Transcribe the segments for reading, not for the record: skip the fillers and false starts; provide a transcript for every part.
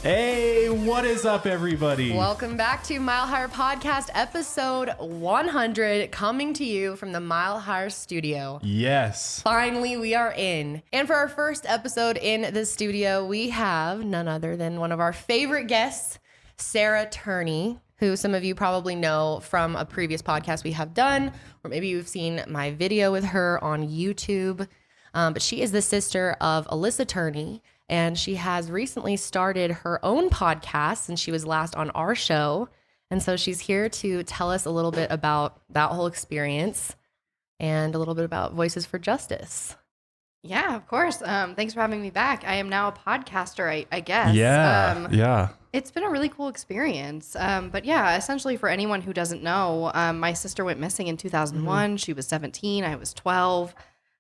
Hey, what is up, everybody? Welcome back to Mile Higher Podcast, episode 100, coming to you from the Mile Higher studio. Yes. Finally, we are in. And for our first episode in the studio, we have none other than one of our favorite guests, Sarah Turney, who some of you probably know from a previous podcast we have done, or maybe you've seen my video with her on YouTube. But she is the sister of Alyssa Turney, and she has recently started her own podcast, and she was last on our show. And so she's here to tell us a little bit about that whole experience and a little bit about Voices for Justice. Yeah, of course. Thanks for having me back. I am now a podcaster, I guess. Yeah. It's been a really cool experience. But yeah, essentially for anyone who doesn't know, my sister went missing in 2001. Mm-hmm. She was 17. I was 12.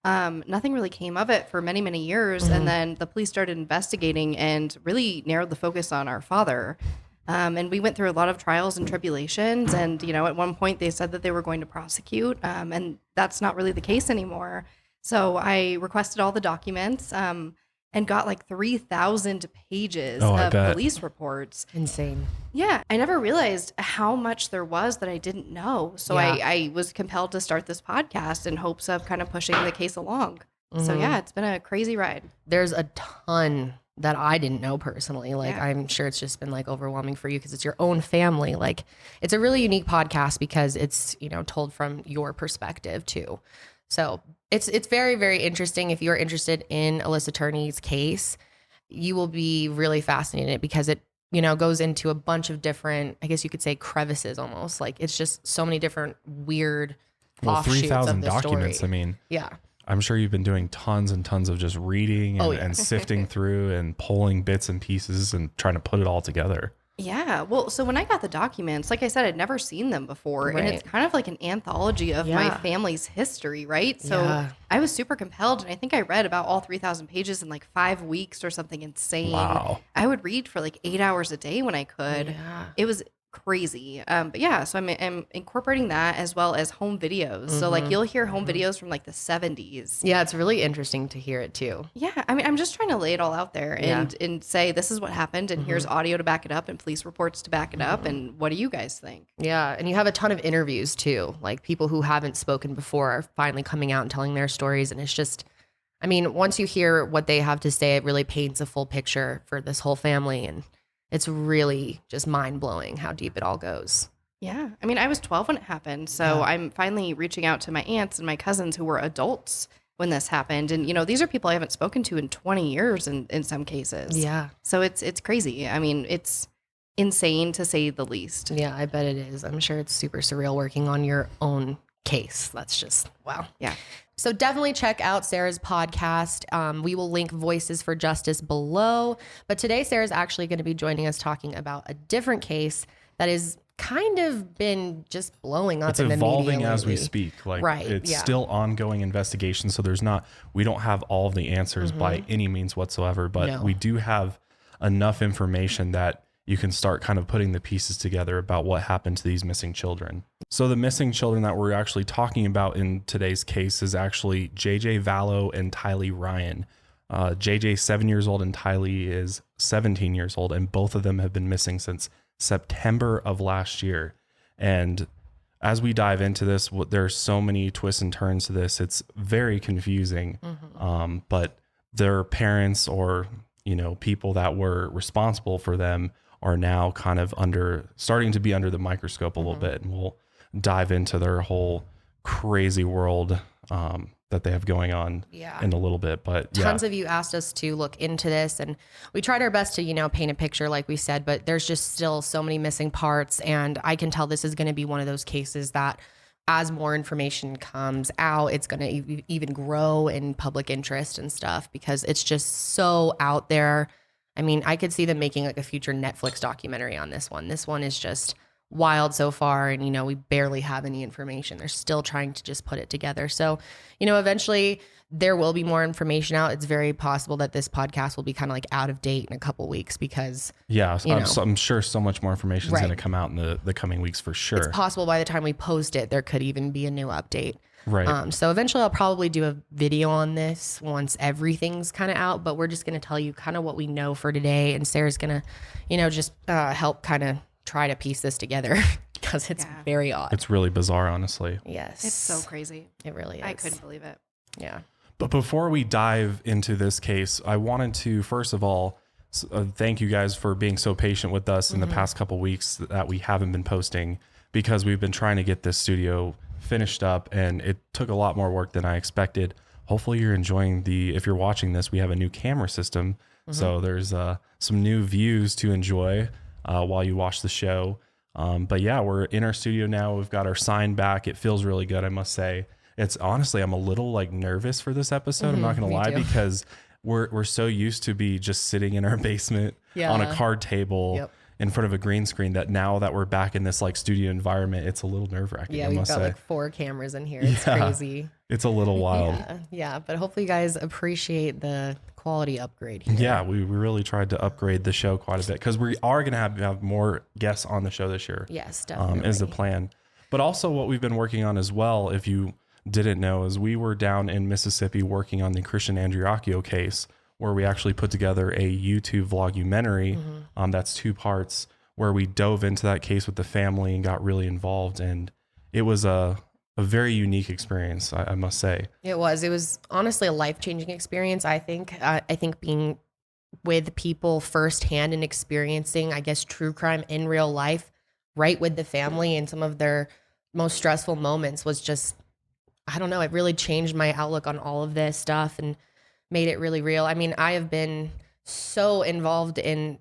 Nothing really came of it for many, many years. Mm-hmm. And then the police started investigating and really narrowed the focus on our father. And we went through a lot of trials and tribulations. And, you know, at one point they said that they were going to prosecute. And that's not really the case anymore. So I requested all the documents and got like 3,000 pages of police reports. Insane. Yeah. I never realized how much there was that I didn't know. So I was compelled to start this podcast in hopes of kind of pushing the case along. Mm-hmm. So yeah, it's been a crazy ride. There's a ton that I didn't know personally. Like, I'm sure it's just been like overwhelming for you because it's your own family. Like, it's a really unique podcast because it's, you know, told from your perspective too. So it's very, very interesting. If you're interested in Alyssa Turney's case, you will be really fascinated because it, you know, goes into a bunch of different, I guess you could say crevices almost. Like, it's just so many different weird offshoots 3,000 of the documents. story. I mean, yeah. I'm sure you've been doing tons and tons of just reading and sifting through and pulling bits and pieces and trying to put it all together. Yeah. Well, so when I got the documents, like I said, I'd never seen them before. Right. And it's kind of like an anthology of my family's history, right? So I was super compelled. And I think I read about all 3,000 pages in like 5 weeks or something insane. Wow. I would read for like 8 hours a day when I could. Yeah. It was crazy. But yeah, so I'm incorporating that as well as home videos. Mm-hmm. So like you'll hear home videos from like the 70s. Yeah, it's really interesting to hear it too. Yeah, I mean, I'm just trying to lay it all out there and say this is what happened and here's audio to back it up and police reports to back it up and what do you guys think? Yeah, and you have a ton of interviews too. Like people who haven't spoken before are finally coming out and telling their stories, and it's just, I mean, once you hear what they have to say, it really paints a full picture for this whole family, and it's really just mind-blowing how deep it all goes. Yeah. I mean, I was 12 when it happened. So I'm finally reaching out to my aunts and my cousins who were adults when this happened. And, you know, these are people I haven't spoken to in 20 years in some cases. Yeah. So it's crazy. I mean, it's insane to say the least. Yeah, I bet it is. I'm sure it's super surreal working on your own case. That's just, wow. Yeah. So definitely check out Sarah's podcast. We will link Voices for Justice below. But today, Sarah's actually going to be joining us talking about a different case that is kind of been just blowing up in the media lately. It's evolving as we speak. Like, it's still ongoing investigation. So we don't have all of the answers by any means whatsoever. But we do have enough information that you can start kind of putting the pieces together about what happened to these missing children. So the missing children that we're actually talking about in today's case is actually JJ Vallow and Tylee Ryan. JJ is 7 years old and Tylee is 17 years old, and both of them have been missing since September of last year. And as we dive into this, there's so many twists and turns to this. It's very confusing, but their parents or, you know, people that were responsible for them are now kind of starting to be under the microscope a little bit. And we'll dive into their whole crazy world that they have going on in a little bit. But tons of you asked us to look into this, and we tried our best to, you know, paint a picture like we said, but there's just still so many missing parts. And I can tell this is going to be one of those cases that as more information comes out, it's going to even grow in public interest and stuff because it's just so out there. I mean, I could see them making like a future Netflix documentary on this one. This one is just wild so far. And, we barely have any information. They're still trying to just put it together. So, eventually there will be more information out. It's very possible that this podcast will be kind of like out of date in a couple weeks because I'm sure so much more information is going to come out in the coming weeks for sure. It's possible by the time we post it, there could even be a new update. Right. So eventually I'll probably do a video on this once everything's kind of out, but we're just going to tell you kind of what we know for today. And Sarah's going to, just help kind of try to piece this together because it's very odd. It's really bizarre, honestly. Yes. It's so crazy. It really is. I couldn't believe it. Yeah. But before we dive into this case, I wanted to, first of all, thank you guys for being so patient with us in the past couple weeks that we haven't been posting, because we've been trying to get this studio finished up and it took a lot more work than I expected. Hopefully you're enjoying if you're watching this, we have a new camera system. So there's some new views to enjoy while you watch the show. But yeah, we're in our studio now. We've got our sign back. It feels really good, I must say. It's honestly, I'm a little like nervous for this episode. I'm not going to lie, because we're so used to be just sitting in our basement on a card table in front of a green screen, that now that we're back in this like studio environment, it's a little nerve-wracking. Yeah, we've got like 4 cameras in here. It's crazy. It's a little wild. Yeah, but hopefully you guys appreciate the quality upgrade here. Yeah, we really tried to upgrade the show quite a bit, because we are going to have more guests on the show this year. Yes, definitely. Is the plan. But also what we've been working on as well, if you didn't know, is we were down in Mississippi working on the Christian Andriacchio case, where we actually put together a YouTube vlogumentary that's 2 parts, where we dove into that case with the family and got really involved. And it was a very unique experience, I must say. It was honestly a life-changing experience. I think being with people firsthand and experiencing, I guess, true crime in real life, right with the family and some of their most stressful moments was just, I don't know, it really changed my outlook on all of this stuff and made it really real. I mean, I have been so involved in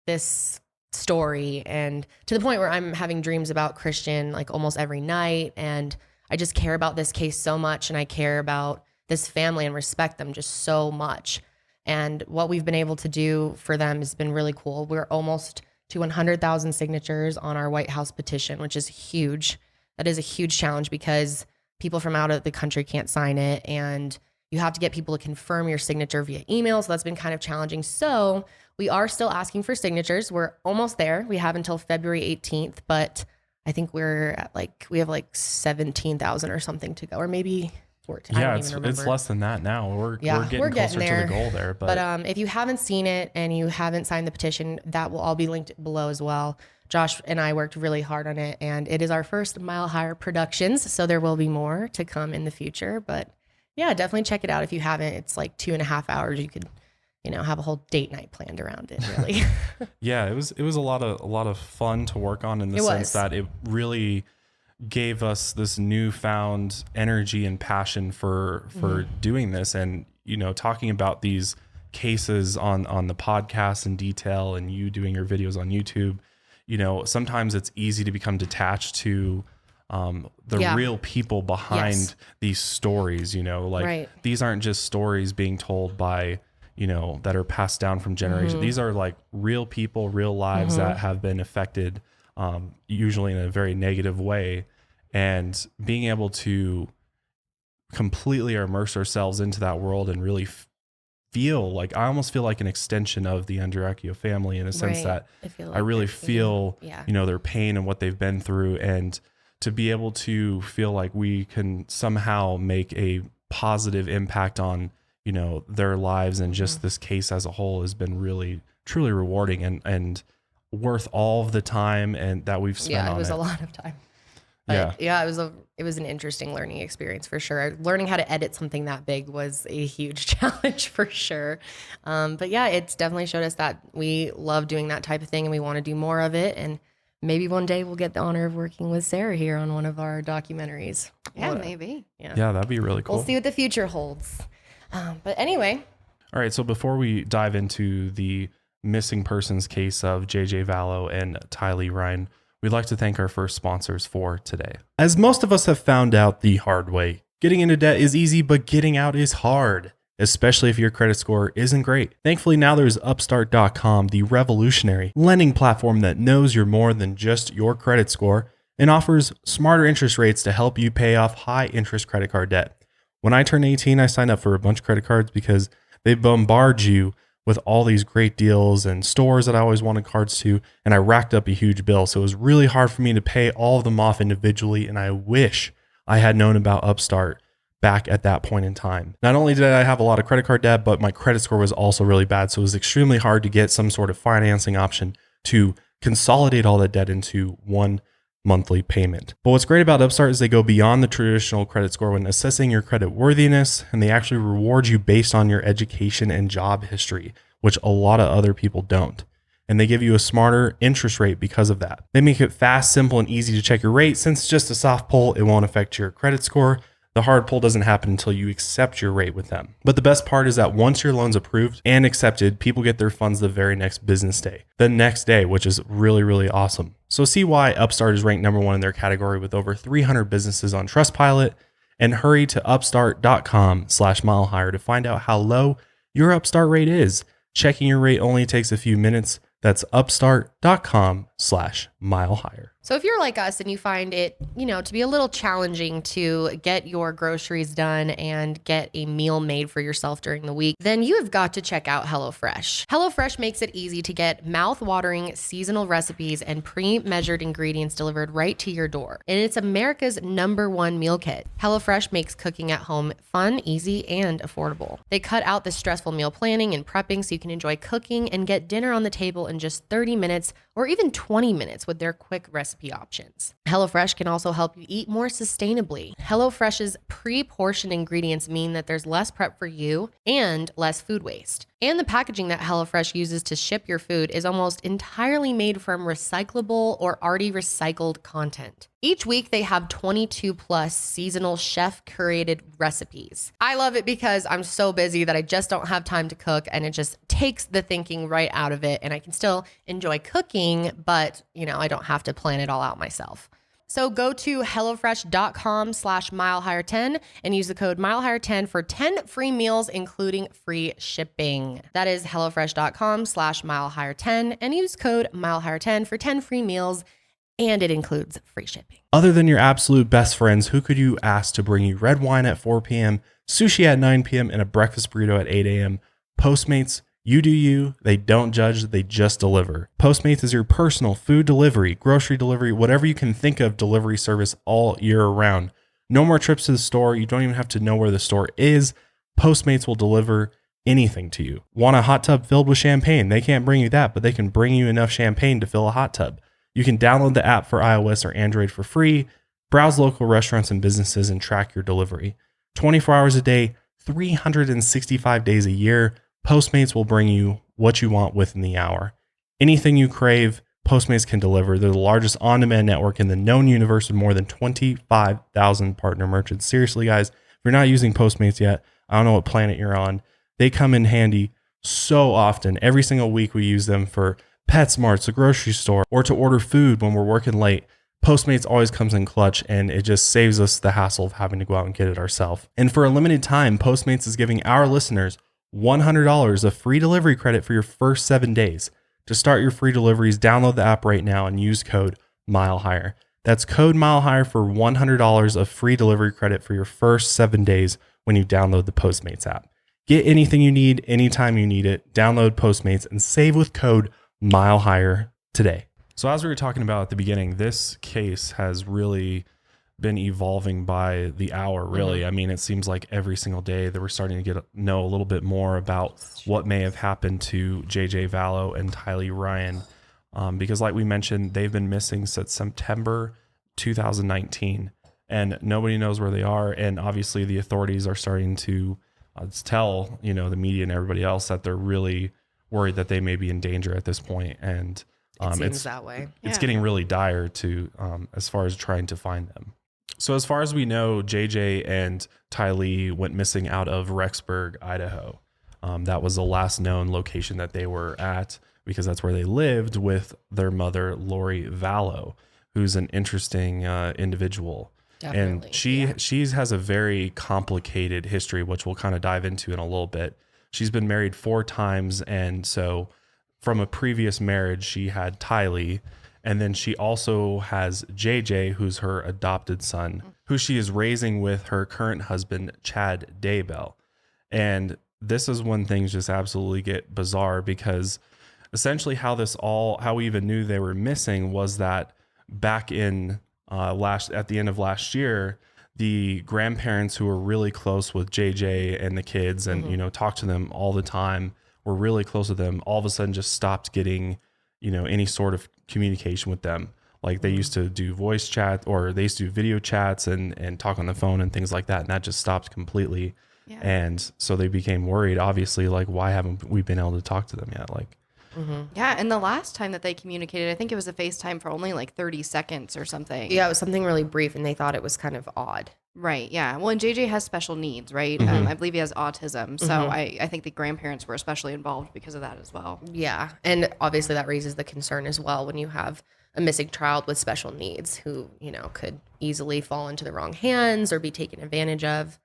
this story, and to the point where I'm having dreams about Christian like almost every night. And I just care about this case so much, and I care about this family and respect them just so much. And what we've been able to do for them has been really cool. We're almost to 100,000 signatures on our White House petition, which is huge. That is a huge challenge because people from out of the country can't sign it, and you have to get people to confirm your signature via email. So that's been kind of challenging. So we are still asking for signatures. We're almost there. We have until February 18th, but I think we're at we have 17,000 or something to go, or maybe 14. Yeah, it's less than that now. We're getting closer to the goal there. But if you haven't seen it and you haven't signed the petition, that will all be linked below as well. Josh and I worked really hard on it, and it is our first Mile Higher Productions. So there will be more to come in the future, but yeah, definitely check it out if you haven't. It's 2.5 hours. You could, have a whole date night planned around it, really. Yeah, it was a lot of fun to work on, in the sense that it really gave us this newfound energy and passion for doing this, and talking about these cases on the podcast in detail, and you doing your videos on YouTube. Sometimes it's easy to become detached to the real people behind these stories, these aren't just stories being told by, that are passed down from generation. These are real people, real lives that have been affected, usually in a very negative way. And being able to completely immerse ourselves into that world and really feel I almost feel like an extension of the Andriacchio family, in a sense that I really feel, their pain and what they've been through, and to be able to feel like we can somehow make a positive impact on, their lives, and just this case as a whole has been really, truly rewarding and worth all of the time and that we've spent on it. Yeah, it was a lot of time. But it was an interesting learning experience for sure. Learning how to edit something that big was a huge challenge for sure. But yeah, it's definitely showed us that we love doing that type of thing and we want to do more of it. And maybe one day we'll get the honor of working with Sarah here on one of our documentaries. Yeah, maybe. Yeah, that'd be really cool. We'll see what the future holds. But anyway. All right. So before we dive into the missing persons case of JJ Vallow and Tylee Ryan, we'd like to thank our first sponsors for today. As most of us have found out the hard way, getting into debt is easy, but getting out is hard. especially if your credit score isn't great. Thankfully, now there's Upstart.com, the revolutionary lending platform that knows you're more than just your credit score and offers smarter interest rates to help you pay off high interest credit card debt. When I turned 18, I signed up for a bunch of credit cards because they bombard you with all these great deals and stores that I always wanted cards to, and I racked up a huge bill. So it was really hard for me to pay all of them off individually, and I wish I had known about Upstart back at that point in time. Not only did I have a lot of credit card debt, but my credit score was also really bad. So it was extremely hard to get some sort of financing option to consolidate all that debt into one monthly payment. But what's great about Upstart is they go beyond the traditional credit score when assessing your credit worthiness, and they actually reward you based on your education and job history, which a lot of other people don't. And they give you a smarter interest rate because of that. They make it fast, simple, and easy to check your rate. Since it's just a soft pull, it won't affect your credit score. The hard pull doesn't happen until you accept your rate with them. But the best part is that once your loan's approved and accepted, people get their funds the very next business day, the next day, which is really, really awesome. So see why Upstart is ranked number one in their category with over 300 businesses on Trustpilot, and hurry to upstart.com/milehigher to find out how low your Upstart rate is. Checking your rate only takes a few minutes. That's upstart.com/milehigher. So if you're like us and you find it, to be a little challenging to get your groceries done and get a meal made for yourself during the week, then you have got to check out HelloFresh. HelloFresh makes it easy to get mouth-watering seasonal recipes and pre-measured ingredients delivered right to your door. And it's America's #1 meal kit. HelloFresh makes cooking at home fun, easy, and affordable. They cut out the stressful meal planning and prepping so you can enjoy cooking and get dinner on the table in just 30 minutes or even 20 minutes with their quick recipe options. HelloFresh can also help you eat more sustainably. HelloFresh's pre-portioned ingredients mean that there's less prep for you and less food waste. And the packaging that HelloFresh uses to ship your food is almost entirely made from recyclable or already recycled content. Each week, they have 22 plus seasonal chef curated recipes. I love it because I'm so busy that I just don't have time to cook, and it just takes the thinking right out of it. And I can still enjoy cooking, but I don't have to plan it all out myself. So go to HelloFresh.com/milehigher10 and use the code milehigher10 for 10 free meals, including free shipping. That is HelloFresh.com/milehigher10 and use code milehigher10 for 10 free meals, and it includes free shipping. Other than your absolute best friends, who could you ask to bring you red wine at 4 p.m., sushi at 9 p.m., and a breakfast burrito at 8 a.m.? Postmates. You do you. They don't judge. They just deliver. Postmates is your personal food delivery, grocery delivery, whatever you can think of delivery service all year round. No more trips to the store. You don't even have to know where the store is. Postmates will deliver anything to you. Want a hot tub filled with champagne? They can't bring you that, but they can bring you enough champagne to fill a hot tub. You can download the app for iOS or Android for free, browse local restaurants and businesses, and track your delivery. 24 hours a day, 365 days a year. Postmates will bring you what you want within the hour. Anything you crave, Postmates can deliver. They're the largest on-demand network in the known universe with more than 25,000 partner merchants. Seriously, guys, if you're not using Postmates yet, I don't know what planet you're on. They come in handy so often. Every single week we use them for PetSmarts, the grocery store, or to order food when we're working late. Postmates always comes in clutch, and it just saves us the hassle of having to go out and get it ourselves. And for a limited time, Postmates is giving our listeners $100 of free delivery credit for your first 7 days. To start your free deliveries, download the app right now and use code MileHigher. That's code MileHigher for $100 of free delivery credit for your first 7 days when you download the Postmates app. Get anything you need anytime you need it. Download Postmates and save with code MileHigher today. So as we were talking about at the beginning, this case has really been evolving by the hour, really. I mean, it seems like every single day that we're starting to know a little bit more about what may have happened to JJ Vallow and Tylee Ryan. Because like we mentioned, they've been missing since September 2019, and nobody knows where they are. And obviously the authorities are starting to tell, the media and everybody else that they're really worried that they may be in danger at this point. And it seems that way. It's getting really dire to as far as trying to find them. So as far as we know, JJ and Tylee went missing out of Rexburg, Idaho. That was the last known location that they were at, because that's where they lived with their mother, Lori Vallow, who's an interesting individual. Definitely. And she has a very complicated history, which we'll kind of dive into in a little bit. She's been married 4 times. And so from a previous marriage, she had Tylee. And then she also has JJ, who's her adopted son, who she is raising with her current husband, Chad Daybell. And this is when things just absolutely get bizarre, because essentially how we even knew they were missing was that back in at the end of last year, the grandparents who were really close with JJ and the kids and, talked to them all the time, were really close with them, all of a sudden just stopped getting, any sort of communication with them. Like they used to do voice chat, or they used to do video chats and talk on the phone and things like that. And that just stopped completely. Yeah. And so they became worried, obviously, like, why haven't we been able to talk to them yet? Like, yeah. And the last time that they communicated, I think it was a FaceTime for only like 30 seconds or something. Yeah, it was something really brief, and they thought it was kind of odd. Right. Yeah. Well, and JJ has special needs, right? I believe he has autism. So I think the grandparents were especially involved because of that as well. Yeah. And obviously that raises the concern as well when you have a missing child with special needs who, could easily fall into the wrong hands or be taken advantage of.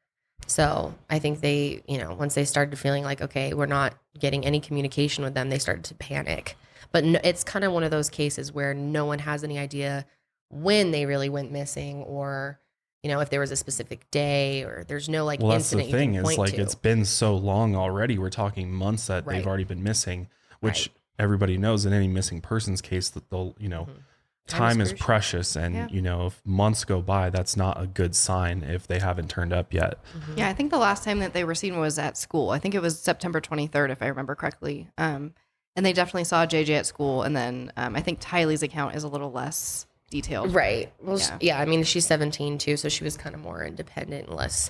So I think they, once they started feeling like, okay, we're not getting any communication with them, they started to panic. But it's kind of one of those cases where no one has any idea when they really went missing, or, if there was a specific day, or there's no well, that's incident the thing you can is point like to. It's been so long already. We're talking months that they've already been missing, which everybody knows in any missing persons case that they'll, time is precious. And, if months go by, that's not a good sign if they haven't turned up yet. Yeah, I think the last time that they were seen was at school. I think it was September 23rd, if I remember correctly. And they definitely saw JJ at school. And then I think Tylee's account is a little less detailed. Right. Well, yeah. I mean, she's 17 too, so she was kind of more independent and less,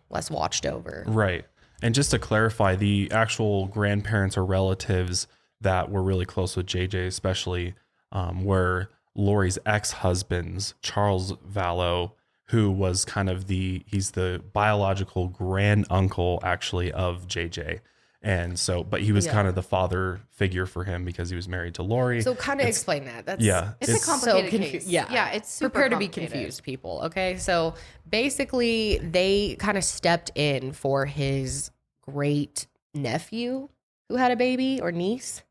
less watched over. Right. And just to clarify, the actual grandparents or relatives that were really close with JJ, especially, were Lori's ex-husband's, Charles Vallow, who was kind of he's the biological grand uncle actually of JJ. And so, but he was kind of the father figure for him because he was married to Lori. So kind of explain that. It's a complicated case. Yeah. It's super prepare to be confused, people. Okay. So basically they kind of stepped in for his great nephew who had a baby, or niece.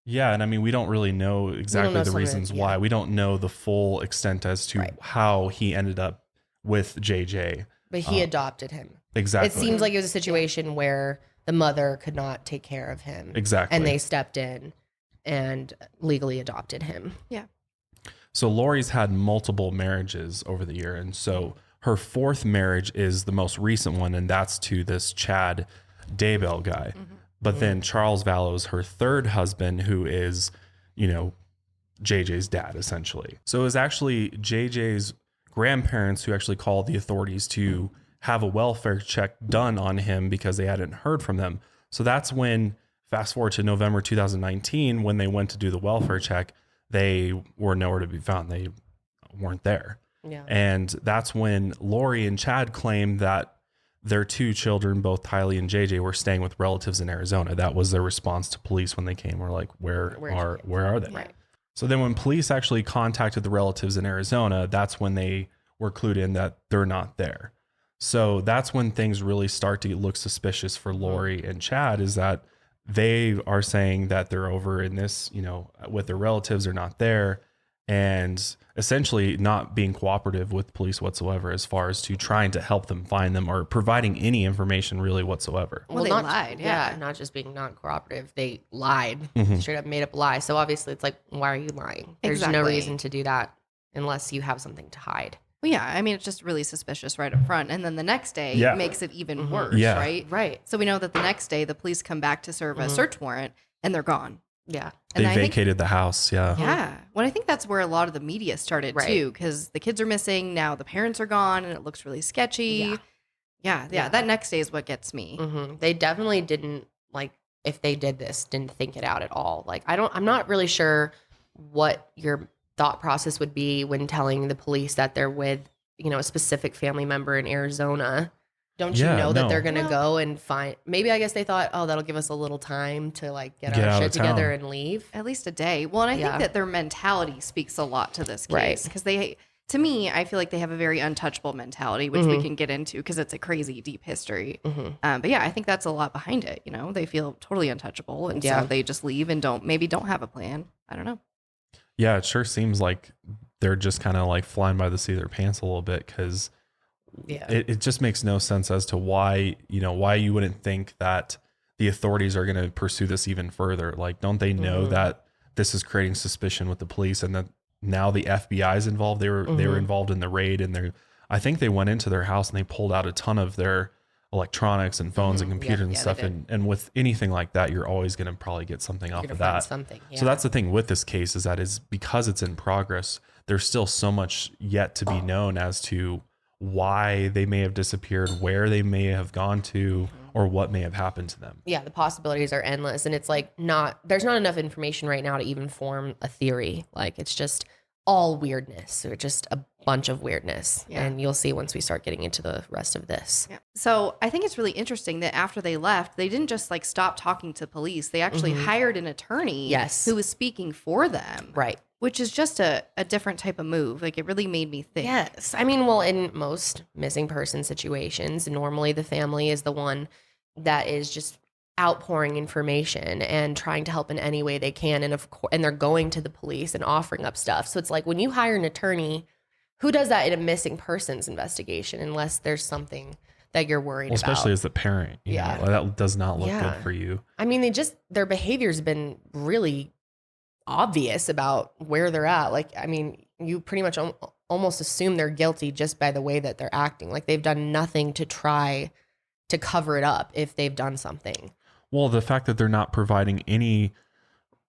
Yeah. And I mean, we don't really know exactly the reasons why. We don't know the full extent as to how he ended up with JJ. But he adopted him. Exactly. It seems like it was a situation where the mother could not take care of him. Exactly. And they stepped in and legally adopted him. Yeah. So Lori's had multiple marriages over the year. And so her 4th marriage is the most recent one. And that's to this Chad Daybell guy. But then Charles Vallow is her 3rd husband, who is, JJ's dad, essentially. So it was actually JJ's grandparents who actually called the authorities to have a welfare check done on him because they hadn't heard from them. So that's when, fast forward to November 2019, when they went to do the welfare check, they were nowhere to be found. They weren't there. Yeah. And that's when Lori and Chad claimed that their 2 children, both Tylee and JJ, were staying with relatives in Arizona. That was their response to police when they came. We're like, where are they? Right. So then when police actually contacted the relatives in Arizona, that's when they were clued in that they're not there. So that's when things really start to look suspicious for Lori and Chad, is that they are saying that they're over in this, with their relatives, are not there, and essentially not being cooperative with police whatsoever as far as to trying to help them find them or providing any information really whatsoever. Well, they lied. Yeah. Not just being non-cooperative. They lied. Straight up made up a lie. So obviously it's like, why are you lying? There's no reason to do that unless you have something to hide. Well, yeah, I mean, it's just really suspicious right up front. And then the next day makes it even worse, right? Right. So we know that the next day the police come back to serve a search warrant and they're gone. Yeah. And they vacated the house. Yeah. Yeah. Well, I think that's where a lot of the media started too, because the kids are missing. Now the parents are gone and it looks really sketchy. Yeah. That next day is what gets me. They definitely didn't, if they did this, didn't think it out at all. I'm not really sure what your thought process would be when telling the police that they're with, a specific family member in Arizona. Don't you know that they're going to go and find, maybe I guess they thought, oh, that'll give us a little time to get our shit together and leave. At least a day. Well, and I think that their mentality speaks a lot to this case, because they to me, I feel like they have a very untouchable mentality, which we can get into because it's a crazy deep history. But yeah, I think that's a lot behind it. They feel totally untouchable. And so they just leave and don't have a plan. I don't know. Yeah, it sure seems like they're just kind of like flying by the seat of their pants a little bit, because it just makes no sense as to why you wouldn't think that the authorities are going to pursue this even further. Like, don't they know that this is creating suspicion with the police, and that now the FBI is involved? They were involved in the raid, and I think they went into their house and they pulled out a ton of their electronics and phones and computers and stuff. And with anything like that, you're always going to probably get something off of that. So that's the thing with this case, is that is because it's in progress, there's still so much yet to be known as to why they may have disappeared, where they may have gone to, or what may have happened to them. Yeah, the possibilities are endless. And it's like there's not enough information right now to even form a theory. Like, it's just all weirdness, or just a bunch of weirdness. And you'll see once we start getting into the rest of this. So I think it's really interesting that after they left, they didn't just like stop talking to police. They actually hired an attorney who was speaking for them. Right. Which is just a different type of move. Like, it really made me think. Yes. I mean, well, in most missing person situations, normally the family is the one that is just outpouring information and trying to help in any way they can. And of course, and they're going to the police and offering up stuff. So it's like, when you hire an attorney, who does that in a missing persons investigation, unless there's something that you're worried about? Especially as the parent. You know, that does not look good for you. I mean, their behavior's been really obvious about where they're at. Like, I mean, you pretty much almost assume they're guilty just by the way that they're acting. Like, they've done nothing to try to cover it up if they've done something. Well, the fact that they're not providing any,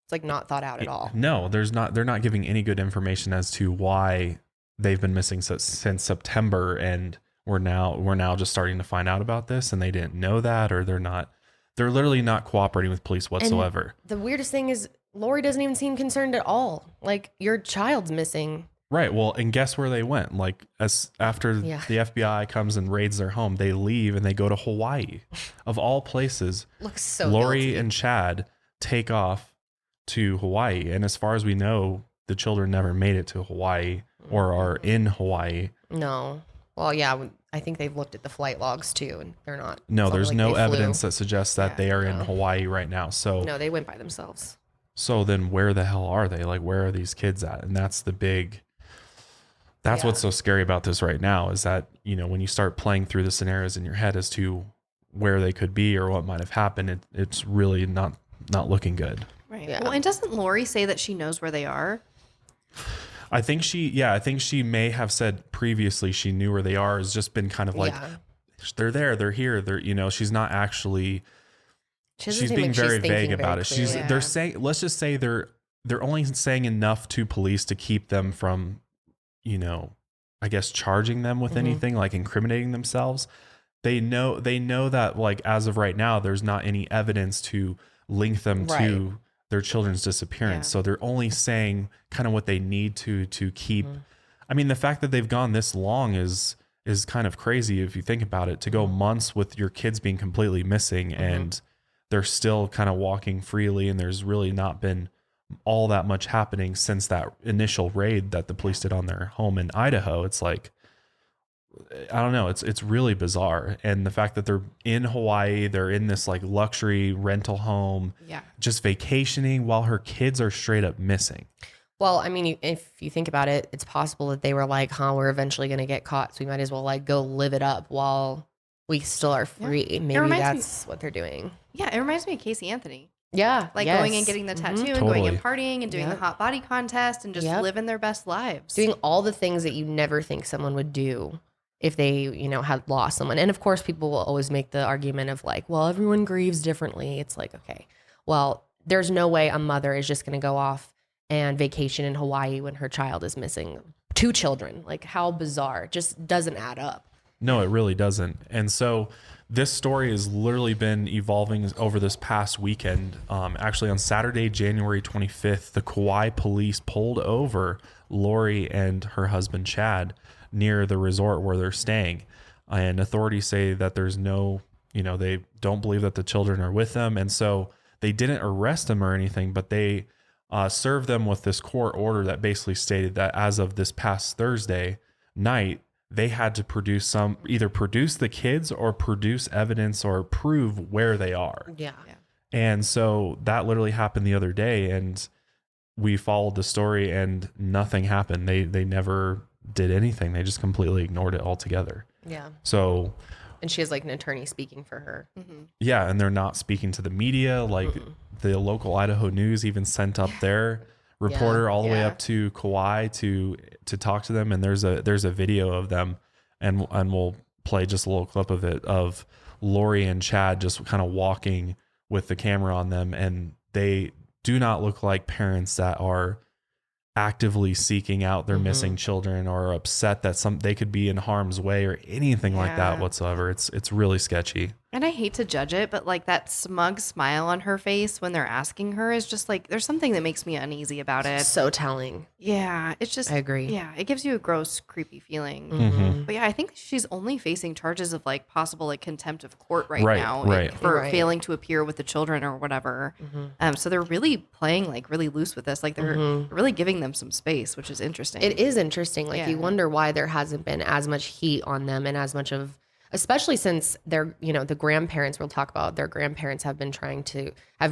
it's like not thought out at all. No, they're not giving any good information as to why they've been missing since September, and we're now just starting to find out about this, and they didn't know that, or they're literally not cooperating with police whatsoever. And the weirdest thing is, Lori doesn't even seem concerned at all. Like, your child's missing. Right. Well, and guess where they went? Like, after the FBI comes and raids their home, they leave and they go to Hawaii, of all places. Looks so Lori guilty. and Chad take off to Hawaii, and as far as we know, the children never made it to Hawaii or are in Hawaii. No. Well, yeah, I think they've looked at the flight logs too, and they're not. No, there's no evidence that suggests that they are in Hawaii right now. So no, they went by themselves. So then where the hell are they? Like, where are these kids at? And that's what's so scary about this right now, is that, when you start playing through the scenarios in your head as to where they could be or what might have happened, it's really not looking good. Right. Yeah. Well, and doesn't Lori say that she knows where they are? I think she may have said previously she knew where they are. It's just been kind of like, they're there, they're here. She's not actually, she's being very vague about it. They're saying, let's just say they're only saying enough to police to keep them from, I guess, charging them with anything, like incriminating themselves. They know that, like, as of right now, there's not any evidence to link them to their children's disappearance. So they're only saying kind of what they need to keep. I mean, the fact that they've gone this long is kind of crazy if you think about it, to go months with your kids being completely missing and they're still kind of walking freely, and there's really not been all that much happening since that initial raid that the police did on their home in Idaho. It's like, I don't know. It's really bizarre. And the fact that they're in Hawaii, they're in this like luxury rental home, just vacationing, while her kids are straight up missing. Well, I mean, if you think about it, it's possible that they were like, we're eventually going to get caught, so we might as well like go live it up while we still are free. Maybe that's what they're doing. Yeah, it reminds me of Casey Anthony. Yeah. Like going and getting the tattoo and going and partying and doing the hot body contest and just living their best lives. Doing all the things that you never think someone would do if they, had lost someone. And of course, people will always make the argument of like, well, everyone grieves differently. It's like, okay, well, there's no way a mother is just going to go off and vacation in Hawaii when her child is missing 2 children. Like, how bizarre. It just doesn't add up. No, it really doesn't. And so this story has literally been evolving over this past weekend. Actually, on Saturday, January 25th, the Kauai police pulled over Lori and her husband, Chad, near the resort where they're staying. And authorities say that there's no, they don't believe that the children are with them. And so they didn't arrest them or anything, but they served them with this court order that basically stated that as of this past Thursday night, they had to either produce the kids or produce evidence or prove where they are. Yeah. And so that literally happened the other day, and we followed the story and nothing happened. They never did anything. They just completely ignored it altogether. Yeah. So, and she has like an attorney speaking for her. Yeah. And they're not speaking to the media. Like the local Idaho News even sent up their reporter all the way up to Kauai to talk to them. And there's a video of them, and we'll play just a little clip of it, of Lori and Chad just kind of walking with the camera on them. And they do not look like parents that are actively seeking out their missing children or upset that they could be in harm's way or anything like that whatsoever. It's really sketchy. And I hate to judge it, but like that smug smile on her face when they're asking her is just like, there's something that makes me uneasy about it. So telling. Yeah. It's just, I agree. Yeah. It gives you a gross, creepy feeling. But yeah, I think she's only facing charges of like possible like contempt of court right now for failing to appear with the children or whatever. So they're really playing like really loose with this. Like they're really giving them some space, which is interesting. It is interesting. Like you wonder why there hasn't been as much heat on them and as much of, especially since they're, the grandparents, we'll talk about, their grandparents have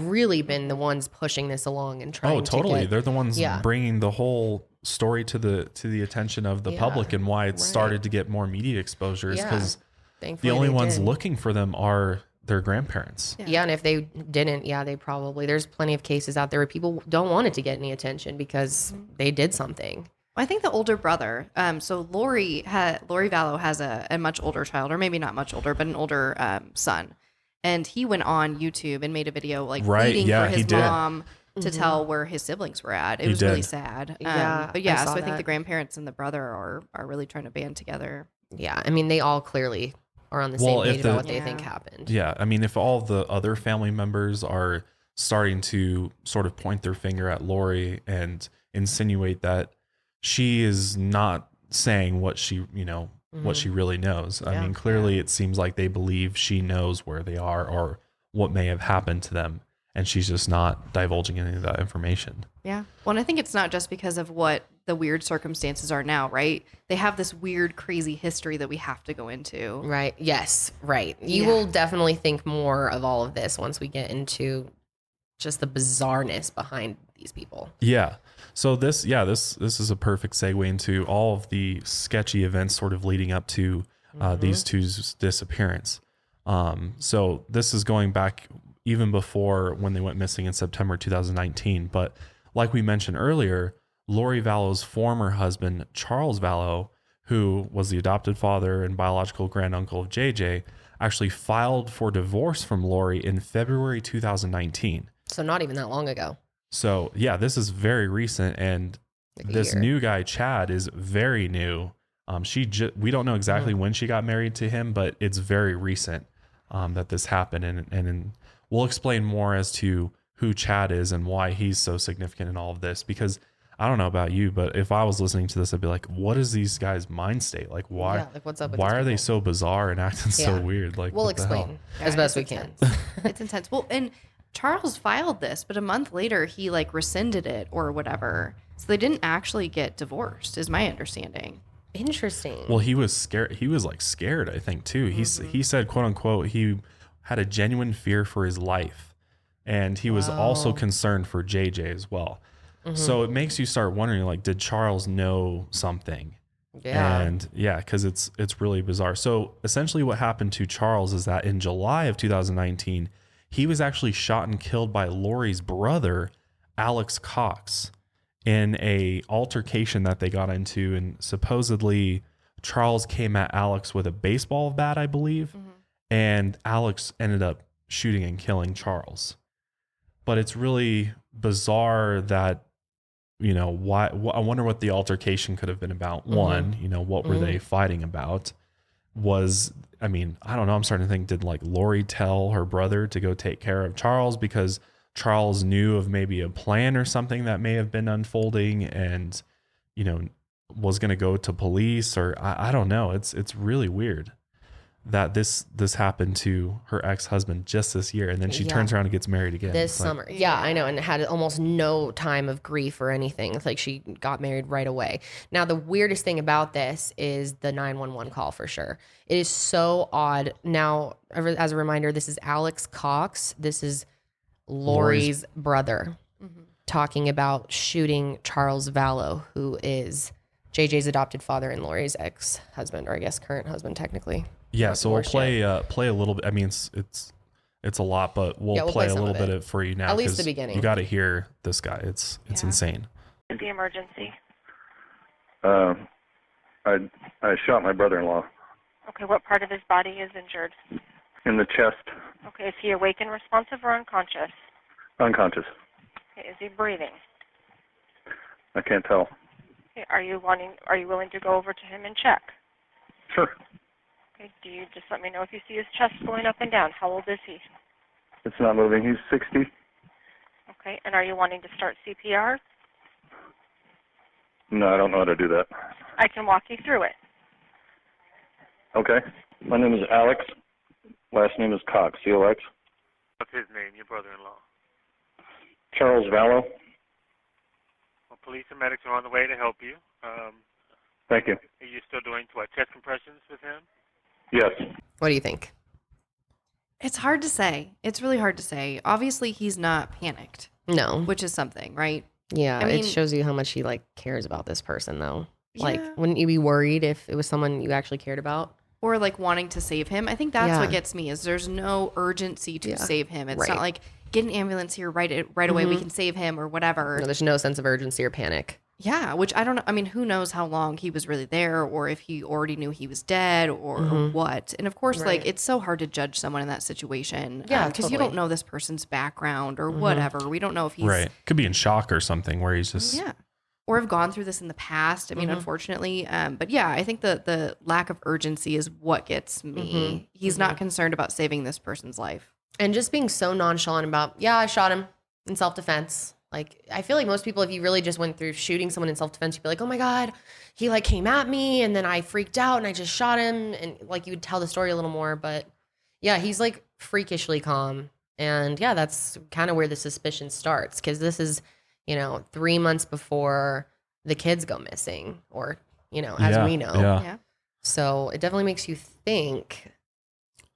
really been the ones pushing this along and trying to they're the ones bringing the whole story to the attention of the public, and why it started to get more media exposures, because the only ones looking for them are their grandparents. Yeah. And if they didn't, they probably, there's plenty of cases out there where people don't want it to get any attention because they did something. I think the older brother, so Lori Vallow has a much older child, or maybe not much older, but an older son. And he went on YouTube and made a video like pleading for his mom to tell where his siblings were at. It was really sad. But I think the grandparents and the brother are really trying to band together. Yeah. I mean, they all clearly are on the same page about what they think happened. Yeah. I mean, if all the other family members are starting to sort of point their finger at Lori and insinuate that she is not saying what she, what she really knows. I mean, clearly it seems like they believe she knows where they are or what may have happened to them, and she's just not divulging any of that information. Yeah. Well, and I think it's not just because of what the weird circumstances are now, right? They have this weird, crazy history that we have to go into. Right. Yes. Right. You will definitely think more of all of this once we get into just the bizarreness behind these people. Yeah. So this is a perfect segue into all of the sketchy events sort of leading up to these two's disappearance. So this is going back even before when they went missing in September 2019. But like we mentioned earlier, Lori Vallow's former husband, Charles Vallow, who was the adopted father and biological granduncle of JJ, actually filed for divorce from Lori in February 2019. So not even that long ago. So yeah, this is very recent, and this new guy, Chad, is very new. We don't know exactly when she got married to him, but it's very recent that this happened, and we'll explain more as to who Chad is and why he's so significant in all of this. Because I don't know about you, but if I was listening to this, I'd be like, "What is these guys' mind state? Like, why? Yeah, like what's up with why these are people? they so bizarre and acting so weird?" Like, we'll explain as best we can. It's intense. Well, and Charles filed this, but a month later he like rescinded it or whatever. So they didn't actually get divorced, is my understanding. Interesting. Well, he was scared. He was like scared, I think, too. He said, quote unquote, he had a genuine fear for his life. And he was also concerned for JJ as well. So it makes you start wondering, like, did Charles know something? Yeah. And because it's really bizarre. So essentially what happened to Charles is that in July of 2019, he was actually shot and killed by Lori's brother, Alex Cox, in a altercation that they got into. And supposedly Charles came at Alex with a baseball bat, I believe. And Alex ended up shooting and killing Charles. But it's really bizarre that, why? I wonder what the altercation could have been about. One, what were they fighting about? I don't know. I'm starting to think, did like Lori tell her brother to go take care of Charles because Charles knew of maybe a plan or something that may have been unfolding and, was going to go to police, or I don't know. It's really weird. that this happened to her ex-husband just this year, and then she turns around and gets married again this summer. Yeah, I know, and had almost no time of grief or anything. It's like she got married right away. Now, the weirdest thing about this is the 911 call for sure. It is so odd. Now, as a reminder, this is Alex Cox. This is Lori's brother talking about shooting Charles Vallow, who is JJ's adopted father and Lori's ex-husband, or I guess current husband technically. Yeah, so we'll play a little bit. I mean, it's a lot, but we'll play a little bit of it for you now. At least the beginning. You got to hear this guy. It's insane. The emergency. I shot my brother-in-law. Okay, what part of his body is injured? In the chest. Okay, is he awake and responsive or unconscious? Unconscious. Okay, is he breathing? I can't tell. Okay, are you willing to go over to him and check? Sure. Okay, do you just let me know if you see his chest going up and down? How old is he? It's not moving. He's 60. Okay, and are you wanting to start CPR? No, I don't know how to do that. I can walk you through it. Okay. My name is Alex. Last name is Cox, C-O-X. What's his name, your brother-in-law? Charles Vallow. Well, police and medics are on the way to help you. Thank you. Are you still doing, chest compressions with him? Yes. What do you think? It's hard to say. It's really hard to say. Obviously, he's not panicked. No. Which is something, right? Yeah, I mean, it shows you how much he cares about this person though. Yeah. Wouldn't you be worried if it was someone you actually cared about? Or wanting to save him. I think that's what gets me is there's no urgency to save him. It's not like get an ambulance here right away. We can save him or whatever. No, there's no sense of urgency or panic. Yeah, which I don't know. I mean, who knows how long he was really there or if he already knew he was dead or what. And of course, it's so hard to judge someone in that situation. Yeah, because you don't know this person's background or whatever. We don't know if he's... Right. Could be in shock or something where he's just... Yeah. Or have gone through this in the past. I mean, unfortunately. But yeah, I think the lack of urgency is what gets me. He's not concerned about saving this person's life. And just being so nonchalant about, I shot him in self-defense. I feel like most people, if you really just went through shooting someone in self-defense, you'd be like, oh my God, he came at me and then I freaked out and I just shot him. And you would tell the story a little more. But yeah, he's freakishly calm. And yeah, that's kind of where the suspicion starts. Because this is, 3 months before the kids go missing or, as we know. Yeah. So it definitely makes you think.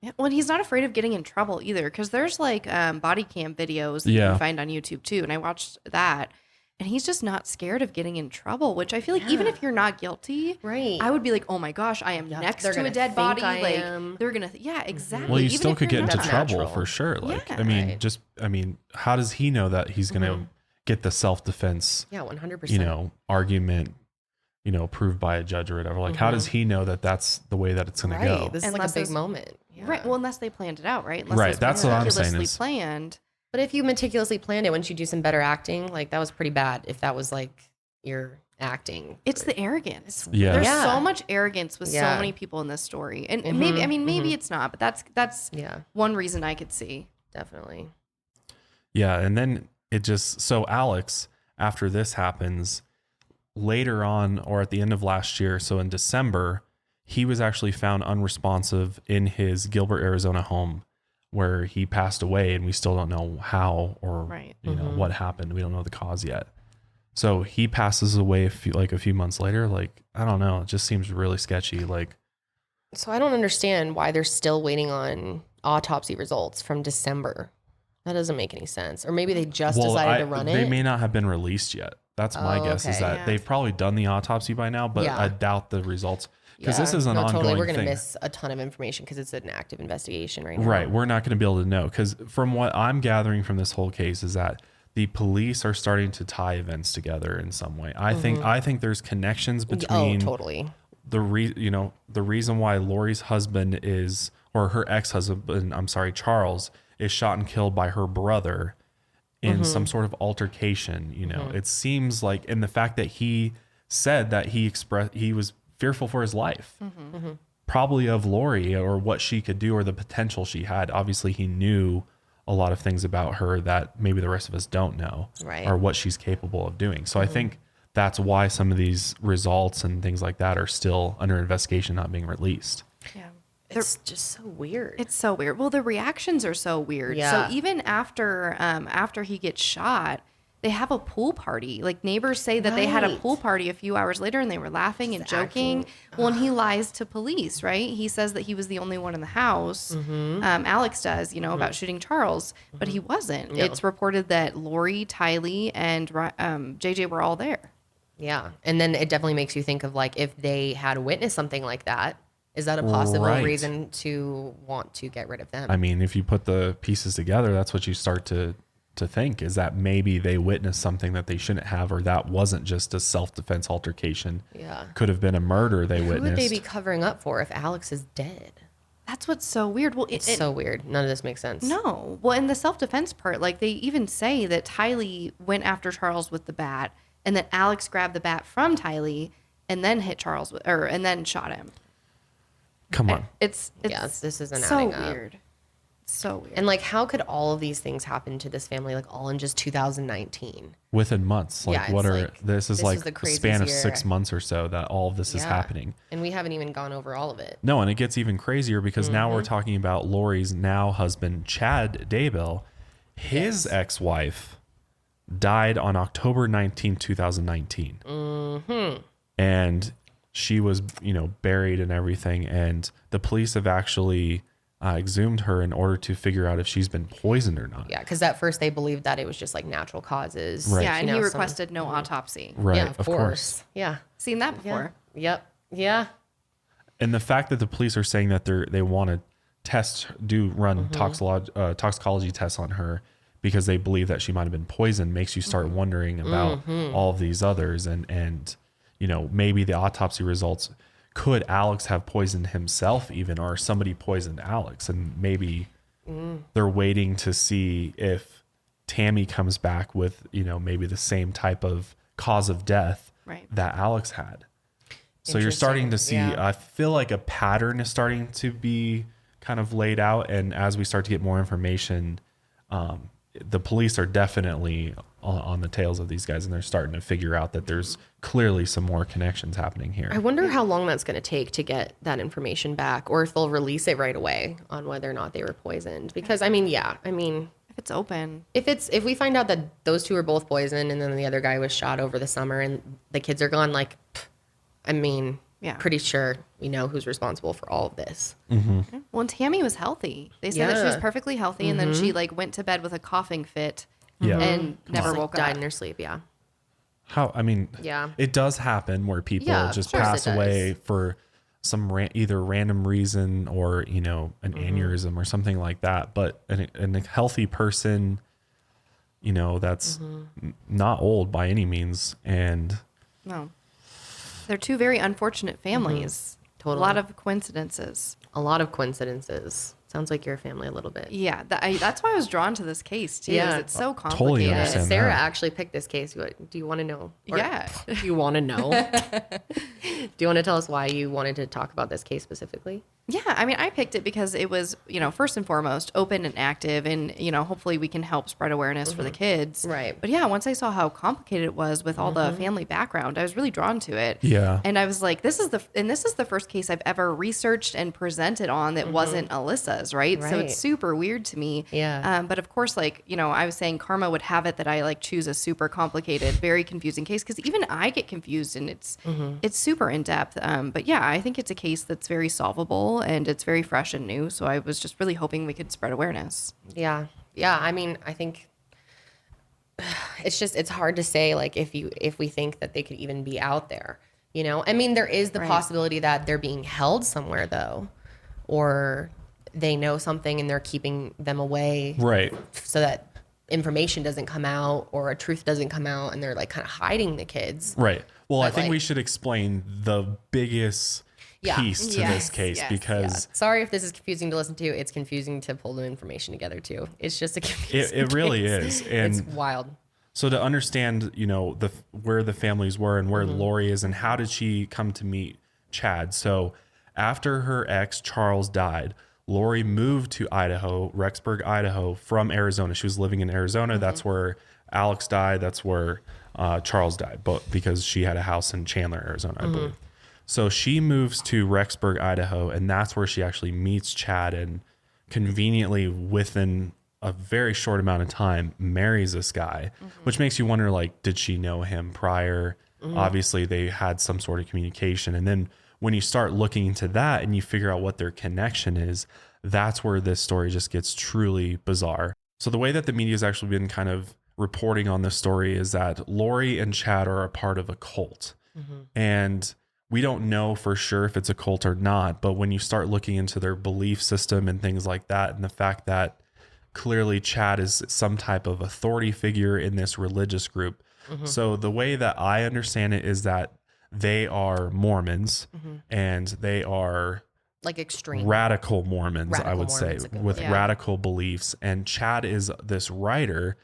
Yeah. Well, he's not afraid of getting in trouble either because there's body cam videos that you can find on YouTube too. And I watched that and he's just not scared of getting in trouble, which I feel like even if you're not guilty, right? I would be like, oh my gosh, I am next to a dead body. They're going to, exactly. Well, you even still could get into trouble natural. for sure. Right. How does he know that he's going to get the self-defense, 100%, argument, approved by a judge or whatever? How does he know that that's the way that it's going to go? This is a big moment. Yeah. Right. Well, unless they planned it out, right? Right. That's what I'm saying is planned. But if you meticulously planned it, wouldn't you do some better acting? That was pretty bad if that was your acting. It's the arrogance. Yeah. There's so much arrogance with so many people in this story. And maybe it's not, but that's one reason I could see. Definitely. Yeah. And then so Alex, after this happens, later on or at the end of last year, so in December, he was actually found unresponsive in his Gilbert, Arizona home where he passed away, and we still don't know how or what happened. We don't know the cause yet. So he passes away a few months later. I don't know. It just seems really sketchy. So I don't understand why they're still waiting on autopsy results from December. That doesn't make any sense. Or maybe they just decided to run it. They may not have been released yet. That's my guess is that they've probably done the autopsy by now, but I doubt the results because this is an ongoing totally. We're going to thing. miss a ton of information because it's an active investigation right now. Right. We're not going to be able to know because from what I'm gathering from this whole case is that the police are starting to tie events together in some way. I think there's connections between the reason why Lori's husband or her ex-husband, Charles, is shot and killed by her brother in some sort of altercation. It seems like, and the fact that he said that he was fearful for his life, probably of Lori or what she could do or the potential she had. Obviously he knew a lot of things about her that maybe the rest of us don't know, or what she's capable of doing. So I think that's why some of these results and things like that are still under investigation, not being released. Yeah. It's just so weird. It's so weird. Well, the reactions are so weird. Yeah. So even after he gets shot, they have a pool party. Like neighbors say that they had a pool party a few hours later and they were laughing and joking. Well, and he lies to police, right? He says that he was the only one in the house. Alex does, about shooting Charles, but he wasn't. No. It's reported that Lori, Tylee, and JJ were all there. Yeah. And then it definitely makes you think of like, if they had witnessed something like that, is that a possible reason to want to get rid of them? I mean, if you put the pieces together, that's what you start to think, is that maybe they witnessed something that they shouldn't have, or that wasn't just a self-defense altercation. Yeah. Could have been a murder they witnessed. Who would they be covering up for if Alex is dead? That's what's so weird. Well, it's so weird. None of this makes sense. No. Well, in the self-defense part, like they even say that Tylee went after Charles with the bat, and that Alex grabbed the bat from Tylee and then hit Charles and then shot him. Come on. It's this isn't so adding up. Weird. So weird. And like, how could all of these things happen to this family, like all in just 2019? Within months. Like, this is like the a span of 6 months or so that all of this is happening. And we haven't even gone over all of it. No, and it gets even crazier because now we're talking about Lori's now husband, Chad Daybell. His ex-wife died on October 19, 2019. And she was, buried and everything. And the police have actually exhumed her in order to figure out if she's been poisoned or not. Yeah, because at first they believed that it was just like natural causes. Right. Yeah, and he requested no autopsy. Right, yeah, of course. Yeah. Seen that before. Yeah. Yep. And the fact that the police are saying that they want to run toxicology tests on her because they believe that she might have been poisoned makes you start wondering about all of these others. And maybe the autopsy results, could Alex have poisoned himself even, or somebody poisoned Alex? And maybe they're waiting to see if Tammy comes back with, maybe the same type of cause of death that Alex had. So you're starting to see, I feel like a pattern is starting to be kind of laid out. And as we start to get more information, the police are definitely on the tails of these guys, and they're starting to figure out that there's clearly some more connections happening here. I wonder how long that's going to take to get that information back, or if they'll release it right away on whether or not they were poisoned. Because if it's open, if we find out that those two are both poisoned and then the other guy was shot over the summer and the kids are gone, pretty sure we know who's responsible for all of this. Well, and Tammy was healthy. They said that she was perfectly healthy, and then she went to bed with a coughing fit and never woke up. Died in her sleep, It does happen where people just pass away for some either random reason or, an aneurysm or something like that. But a healthy person, that's not old by any means. And no. They're two very unfortunate families. Totally. A lot of coincidences. Sounds like your family a little bit. Yeah, that's why I was drawn to this case too. Yeah, it's so complicated. Totally understand Sarah that. actually picked this case. Do you want to know? Yeah. Do you want to know? Do you want to tell us why you wanted to talk about this case specifically? Yeah, I picked it because it was, first and foremost, open and active, and, hopefully we can help spread awareness for the kids. Right. But yeah, once I saw how complicated it was with all the family background, I was really drawn to it. Yeah. And I was like, this is the first case I've ever researched and presented on that wasn't Alyssa's, right? So it's super weird to me. Yeah. But of course, I was saying karma would have it that I choose a super complicated, very confusing case, because even I get confused, and it's super in depth. But yeah, I think it's a case that's very solvable, and it's very fresh and new. So I was just really hoping we could spread awareness. Yeah. I think it's hard to say, if we think that they could even be out there, there is the possibility that they're being held somewhere though, or they know something and they're keeping them away. Right. So that information doesn't come out or a truth doesn't come out, and they're kind of hiding the kids. Right. Well, I think we should explain the biggest piece to this case because sorry if this is confusing to listen to. It's confusing to pull the information together too. It's just a confusing it really case. is. And it's wild. So to understand, where the families were and where Lori is and how did she come to meet Chad. So after her ex Charles died, Lori moved to Idaho, Rexburg, Idaho, from Arizona. She was living in Arizona. That's where Alex died. That's where Charles died, but because she had a house in Chandler, Arizona, I believe. So she moves to Rexburg, Idaho, and that's where she actually meets Chad, and conveniently within a very short amount of time marries this guy, which makes you wonder, like, did she know him prior? Obviously they had some sort of communication. And then when you start looking into that and you figure out what their connection is, that's where this story just gets truly bizarre. So the way that the media has actually been kind of reporting on this story is that Lori and Chad are a part of a cult. And we don't know for sure if it's a cult or not, but when you start looking into their belief system and things like that, and the fact that clearly Chad is some type of authority figure in this religious group. So the way that I understand it is that they are Mormons, and they are like extreme radical Mormons, I would say, with radical beliefs. And Chad is this writer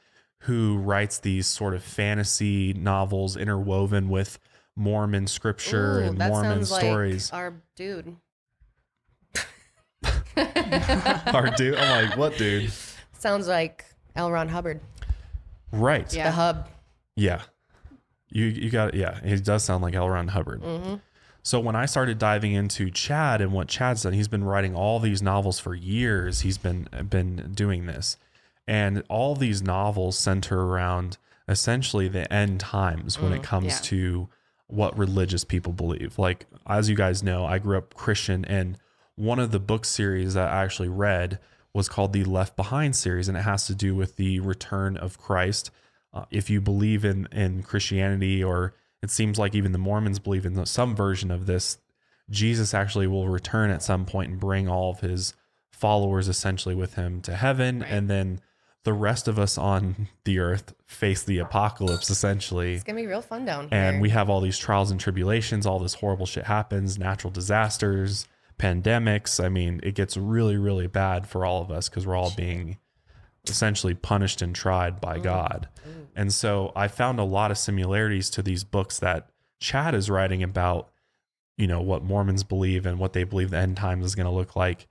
who writes these sort of fantasy novels interwoven with Mormon scripture and Mormon stories. Like our dude. Our dude? I'm like, what dude? Sounds like L. Ron Hubbard. Right. Yeah. The hub. Yeah. You got it. Yeah. He does sound like L. Ron Hubbard. So when I started diving into Chad and what Chad's done, he's been writing all these novels for years. He's been doing this. And all these novels center around essentially the end times when it comes to what religious people believe. Like, as you guys know, I grew up Christian, and one of the book series that I actually read was called the Left Behind series, and it has to do with the return of Christ. If you believe in Christianity, or it seems like even the Mormons believe in some version of this, Jesus actually will return at some point and bring all of his followers essentially with him to heaven. And then the rest of us on the earth face the apocalypse, essentially. It's going to be real fun down here. And we have all these trials and tribulations, all this horrible shit happens, natural disasters, pandemics. I mean, it gets really, really bad for all of us because we're all being essentially punished and tried by God. And so I found a lot of similarities to these books that Chad is writing about, you know, what Mormons believe and what they believe the end times is going to look like,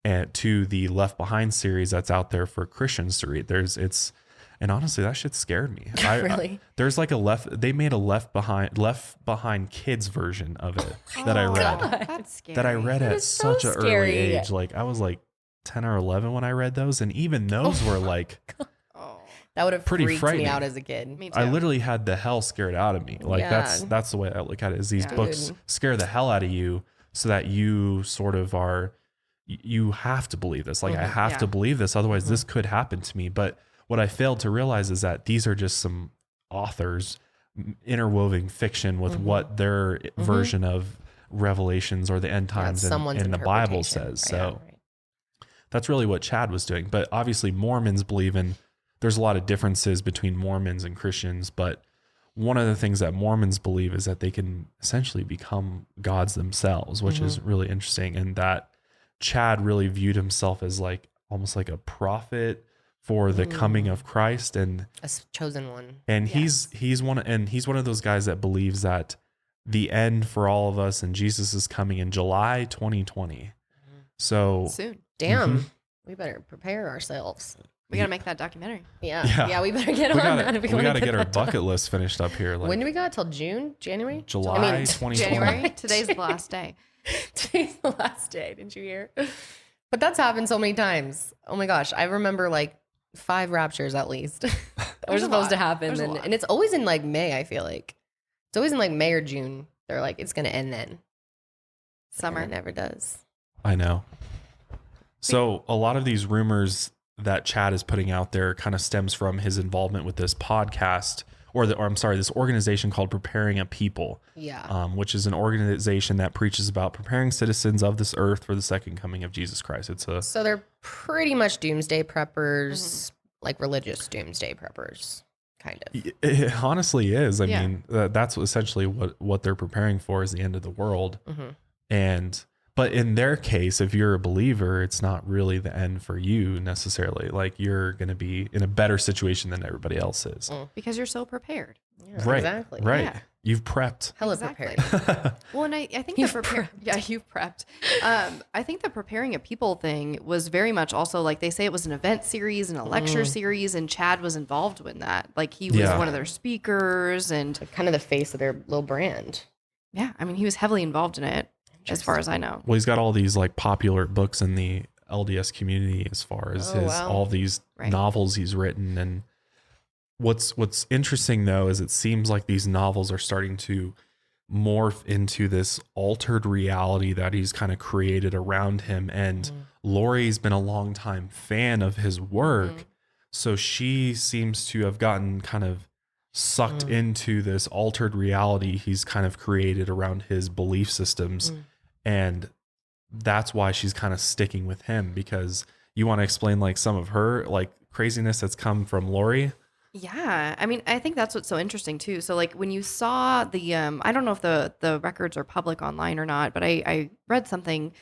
and to the Left Behind series that's out there for Christians to read. And honestly, that shit scared me. Really? There's like they made a Left Behind kids version of it that I read. God, that's scary. That I read at such an early age. Like, I was like 10 or 11 when I read those, and even those were like that would have pretty freaked frightening. me out as a kid. Me too. I literally had the hell scared out of me. Like, that's the way I look at it, is these books scare the hell out of you so that you sort of you have to believe this. Like, I have to believe this, otherwise this could happen to me. But what I failed to realize is that these are just some authors interwoven fiction with what their version of Revelations or the end times in the Bible says. So that's really what Chad was doing. But obviously Mormons believe in, there's a lot of differences between Mormons and Christians, but one of the things that Mormons believe is that they can essentially become gods themselves, which is really interesting. And that Chad really viewed himself as like almost like a prophet for the coming of Christ, and a chosen one. And he's one of those guys that believes that the end for all of us and Jesus is coming in July 2020. So soon. Damn. We better prepare ourselves. We got to make that documentary. Yeah, we better get on that. We got to get our bucket list finished up here. Like, when do we got? Till June? January? July 2020. January? Today's the last day. Today's the last day. Didn't you hear? But that's happened so many times. Oh my gosh. I remember like 5 raptures at least that were supposed to happen. And it's always in like May, I feel like. It's always in like May or June. They're like, it's going to end then. Summer. And it never does. I know. So a lot of these rumors that Chad is putting out there kind of stems from his involvement with this podcast, this organization called Preparing a People. Yeah. Which is an organization that preaches about preparing citizens of this earth for the second coming of Jesus Christ. So they're pretty much doomsday preppers, like religious doomsday preppers, kind of. It honestly is. I mean, that's essentially what they're preparing for, is the end of the world. But in their case, if you're a believer, it's not really the end for you necessarily. Like, you're going to be in a better situation than everybody else is. Because you're so prepared. Yeah, right. Exactly. Right. Yeah. You've prepped. Hella prepared. Well, and I think you've prepped. I think the Preparing a People thing was very much also, like, they say it was an event series and a lecture series, and Chad was involved in that. Like, he was one of their speakers and kind of the face of their little brand. Yeah. I mean, he was heavily involved in it as far as I know. Well, he's got all these like popular books in the LDS community as far as all these novels he's written. And what's interesting though is it seems like these novels are starting to morph into this altered reality that he's kind of created around him. And Lori's been a long time fan of his work. So she seems to have gotten kind of sucked into this altered reality he's kind of created around his belief systems. And that's why she's kind of sticking with him, because you want to explain like some of her like craziness that's come from Lori. Yeah. I mean, I think that's what's so interesting too. So like when you saw the, I don't know if the records are public online or not, but I read something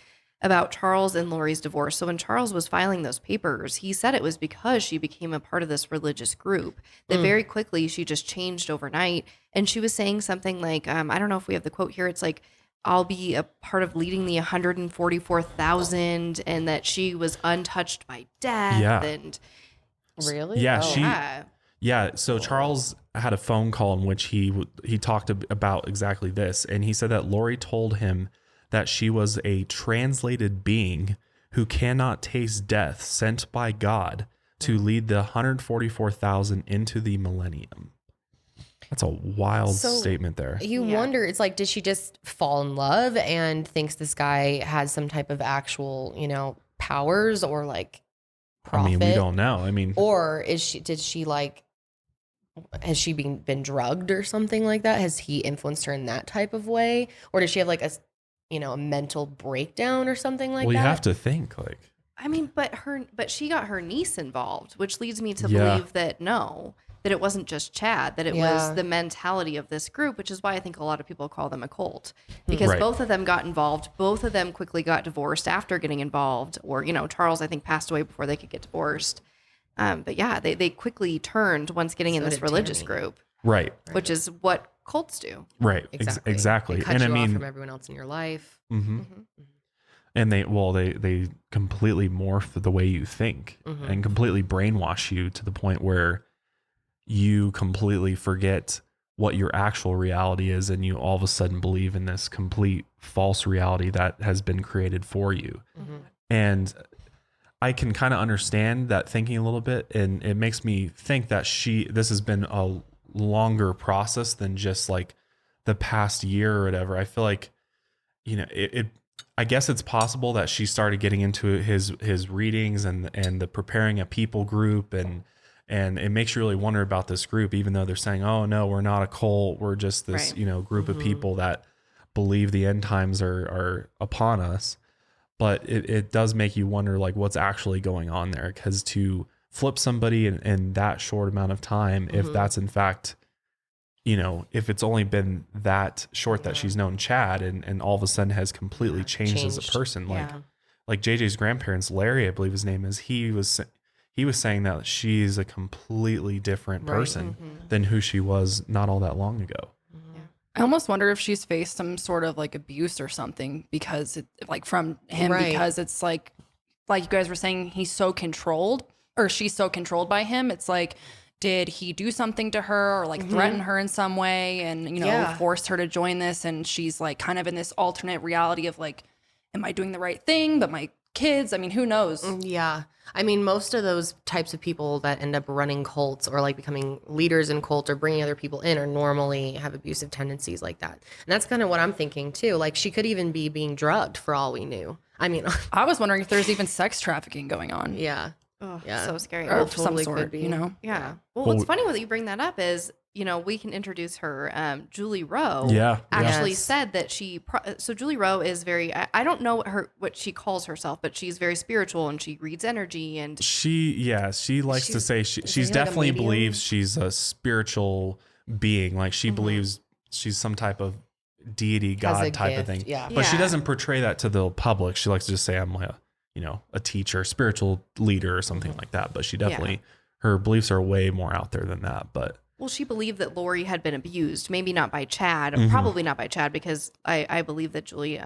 about Charles and Lori's divorce. So when Charles was filing those papers, he said it was because she became a part of this religious group that very quickly she just changed overnight. And she was saying something like, I don't know if we have the quote here. It's like, I'll be a part of leading the 144,000, and that she was untouched by death. Yeah. And really? Yeah. Yeah. So Charles had a phone call in which he talked about exactly this. And he said that Lori told him that she was a translated being who cannot taste death, sent by God to lead the 144,000 into the millennium. That's a wild statement there. You wonder, it's like, did she just fall in love and thinks this guy has some type of actual, powers or like profit? I mean, we don't know. I mean, or has she been drugged or something like that? Has he influenced her in that type of way? Or does she have like a mental breakdown or something like that? Well, you have to think like, I mean, but she got her niece involved, which leads me to believe that that it wasn't just Chad, that it was the mentality of this group, which is why I think a lot of people call them a cult, because both of them got involved. Both of them quickly got divorced after getting involved, or, Charles, I think, passed away before they could get divorced. But yeah, they quickly turned once getting in this religious group. Right. Which is what cults do. Right. Exactly. And I mean, off from everyone else in your life. And they completely morph the way you think and completely brainwash you to the point where you completely forget what your actual reality is, and you all of a sudden believe in this complete false reality that has been created for you. And I can kind of understand that thinking a little bit, and it makes me think that this has been a longer process than just like the past year or whatever. I feel like, I guess it's possible that she started getting into his readings and the preparing a people group, and it makes you really wonder about this group, even though they're saying, oh no, we're not a cult. We're just this, group of people that believe the end times are upon us. But it does make you wonder like what's actually going on there, because to flip somebody in that short amount of time, if that's in fact, if it's only been that short that she's known Chad and all of a sudden has completely changed as a person, like JJ's grandparents, Larry, I believe his name is, he was saying that she's a completely different person than who she was not all that long ago. I almost wonder if she's faced some sort of like abuse or something because from him, because it's like you guys were saying, he's so controlled, or she's so controlled by him. It's like, did he do something to her or like threaten her in some way and, forced her to join this? And she's like kind of in this alternate reality of like, am I doing the right thing? But my kids, I mean, who knows? Yeah. I mean, most of those types of people that end up running cults or like becoming leaders in cults or bringing other people in are normally have abusive tendencies like that. And that's kind of what I'm thinking too. Like she could even be being drugged for all we knew. I mean, I was wondering if there's even sex trafficking going on. Yeah. Oh, so scary. Or some sort, Yeah. Well, what's funny that you bring that up is, we can introduce her. Julie Rowe actually said that so Julie Rowe is very, I don't know what she calls herself, but she's very spiritual and she reads energy and she likes to say she's definitely believes she's a spiritual being. Like she believes she's some type of deity, God type of thing. Yeah. But she doesn't portray that to the public. She likes to just say, I'm a teacher, spiritual leader or something like that. But she definitely, her beliefs are way more out there than that. But well, she believed that Lori had been abused, maybe not by Chad, probably not by Chad, because I believe that Julie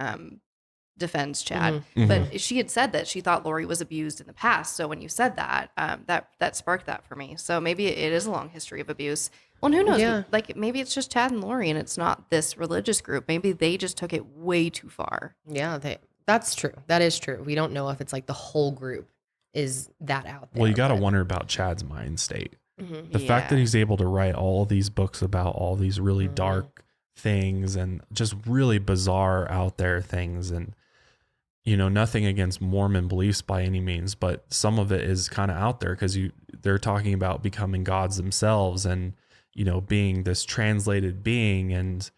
defends Chad. But she had said that she thought Lori was abused in the past. So when you said that, that sparked that for me. So maybe it is a long history of abuse. Well, who knows? Yeah. Like, maybe it's just Chad and Lori and it's not this religious group. Maybe they just took it way too far. Yeah, that's true. That is true. We don't know if it's like the whole group is that out there. Well, you got to wonder about Chad's mind state. The fact that he's able to write all these books about all these really dark things and just really bizarre out there things, and nothing against Mormon beliefs by any means, but some of it is kind of out there because they're talking about becoming gods themselves and being this translated being and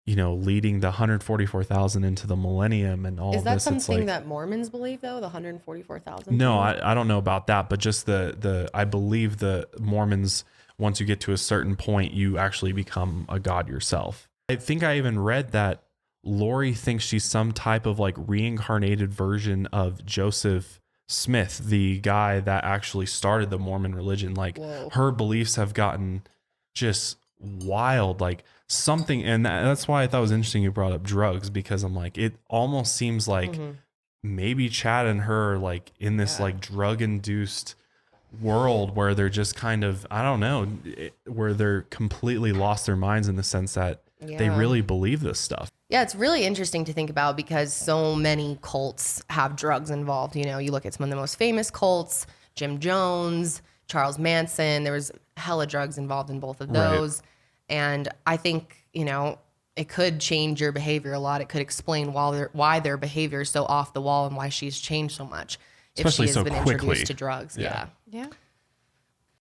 leading the 144,000 into the millennium and all of this. Is that something that Mormons believe, though, the 144,000? No, I don't know about that, but just I believe the Mormons, once you get to a certain point, you actually become a god yourself. I think I even read that Lori thinks she's some type of like reincarnated version of Joseph Smith, the guy that actually started the Mormon religion. Like, her beliefs have gotten just wild, like something. And that's why I thought it was interesting you brought up drugs, because I'm like, it almost seems like maybe Chad and her are like in this like drug induced world where they're just kind of, I don't know, where they're completely lost their minds in the sense that they really believe this stuff. Yeah, it's really interesting to think about because so many cults have drugs involved. You look at some of the most famous cults, Jim Jones, Charles Manson. There was hella drugs involved in both of those. Right. And I think, it could change your behavior a lot. It could explain why their behavior is so off the wall and why she's changed so much. Especially if she has so been quickly. Introduced to drugs. Yeah.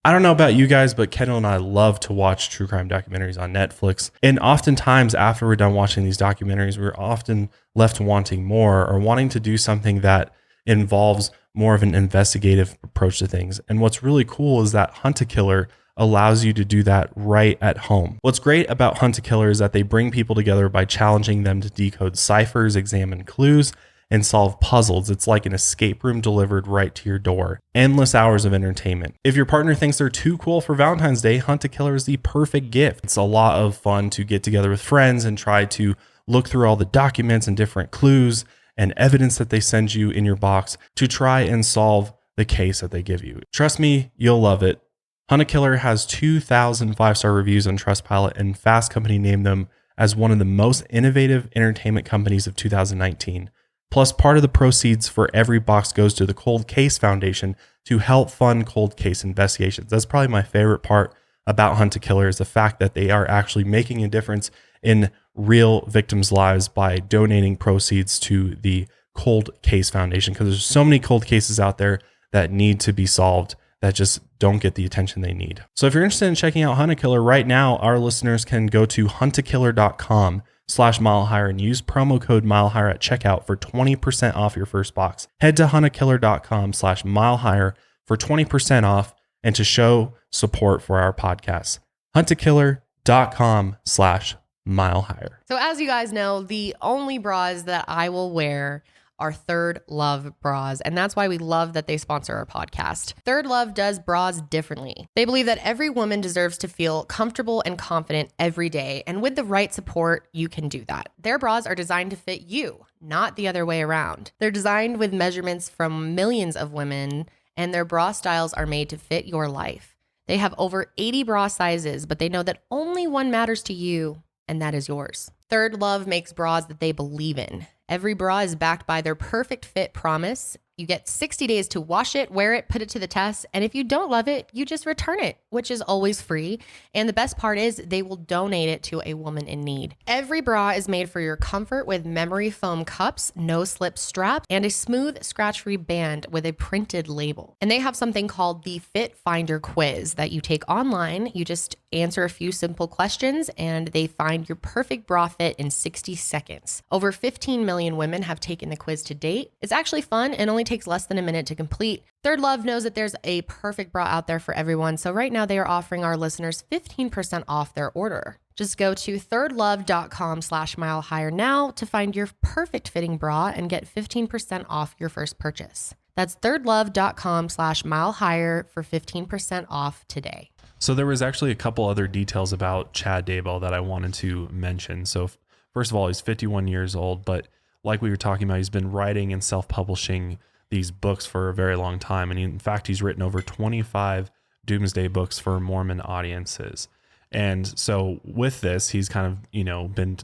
I don't know about you guys, but Kendall and I love to watch true crime documentaries on Netflix. And oftentimes after we're done watching these documentaries, we're often left wanting more or wanting to do something that involves more of an investigative approach to things. And what's really cool is that Hunt a Killer allows you to do that right at home. What's great about Hunt a Killer is that they bring people together by challenging them to decode ciphers, examine clues, and solve puzzles. It's like an escape room delivered right to your door. Endless hours of entertainment. If your partner thinks they're too cool for Valentine's Day, Hunt a Killer is the perfect gift. It's a lot of fun to get together with friends and try to look through all the documents and different clues and evidence that they send you in your box to try and solve the case that they give you. Trust me, you'll love it. Hunt a Killer has 2,000 5-star reviews on Trustpilot, and Fast Company named them as one of the most innovative entertainment companies of 2019. Plus, part of the proceeds for every box goes to the Cold Case Foundation to help fund cold case investigations. That's probably my favorite part about Hunt a Killer, is the fact that they are actually making a difference in real victims' lives by donating proceeds to the Cold Case Foundation, because there's so many cold cases out there that need to be solved that just don't get the attention they need. So if you're interested in checking out Hunt a Killer right now, our listeners can go to huntakiller.com/milehigher and use promo code milehigher at checkout for 20% off your first box. Head to huntakiller.com/milehigher for 20% off and to show support for our podcast. huntakiller.com/milehigher. So as you guys know, the only bras that I will wear are Third Love bras. And that's why we love that they sponsor our podcast. Third Love does bras differently. They believe that every woman deserves to feel comfortable and confident every day. And with the right support, you can do that. Their bras are designed to fit you, not the other way around. They're designed with measurements from millions of women, and their bra styles are made to fit your life. They have over 80 bra sizes, but they know that only one matters to you, and that is yours. Third Love makes bras that they believe in. Every bra is backed by their perfect fit promise. You get 60 days to wash it, wear it, put it to the test. And if you don't love it, you just return it, which is always free. And the best part is they will donate it to a woman in need. Every bra is made for your comfort with memory foam cups, no slip straps, and a smooth scratch-free band with a printed label. And they have something called the Fit Finder quiz that you take online. You just answer a few simple questions and they find your perfect bra fit in 60 seconds. Over 15 million women have taken the quiz to date. It's actually fun and only takes less than a minute to complete. Third Love knows that there's a perfect bra out there for everyone. So right now they are offering our listeners 15% off their order. Just go to thirdlove.com/milehigher now to find your perfect fitting bra and get 15% off your first purchase. That's thirdlove.com/milehigher for 15% off today. So there was actually a couple other details about Chad Daybell that I wanted to mention. So first of all, he's 51 years old, but like we were talking about, he's been writing and self-publishing these books for a very long time. And in fact, he's written over 25 Doomsday books for Mormon audiences. And so with this, he's kind of, been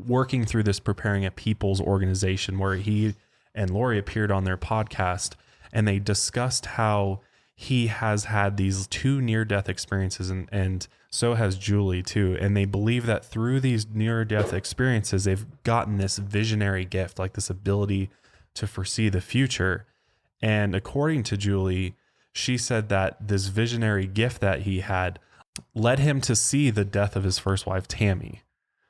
working through this, preparing a people's organization where he and Lori appeared on their podcast, and they discussed how he has had these 2 near-death experiences, and so has Julie too. And they believe that through these near-death experiences, they've gotten this visionary gift, like this ability to foresee the future. And according to Julie, she said that this visionary gift that he had led him to see the death of his first wife, Tammy.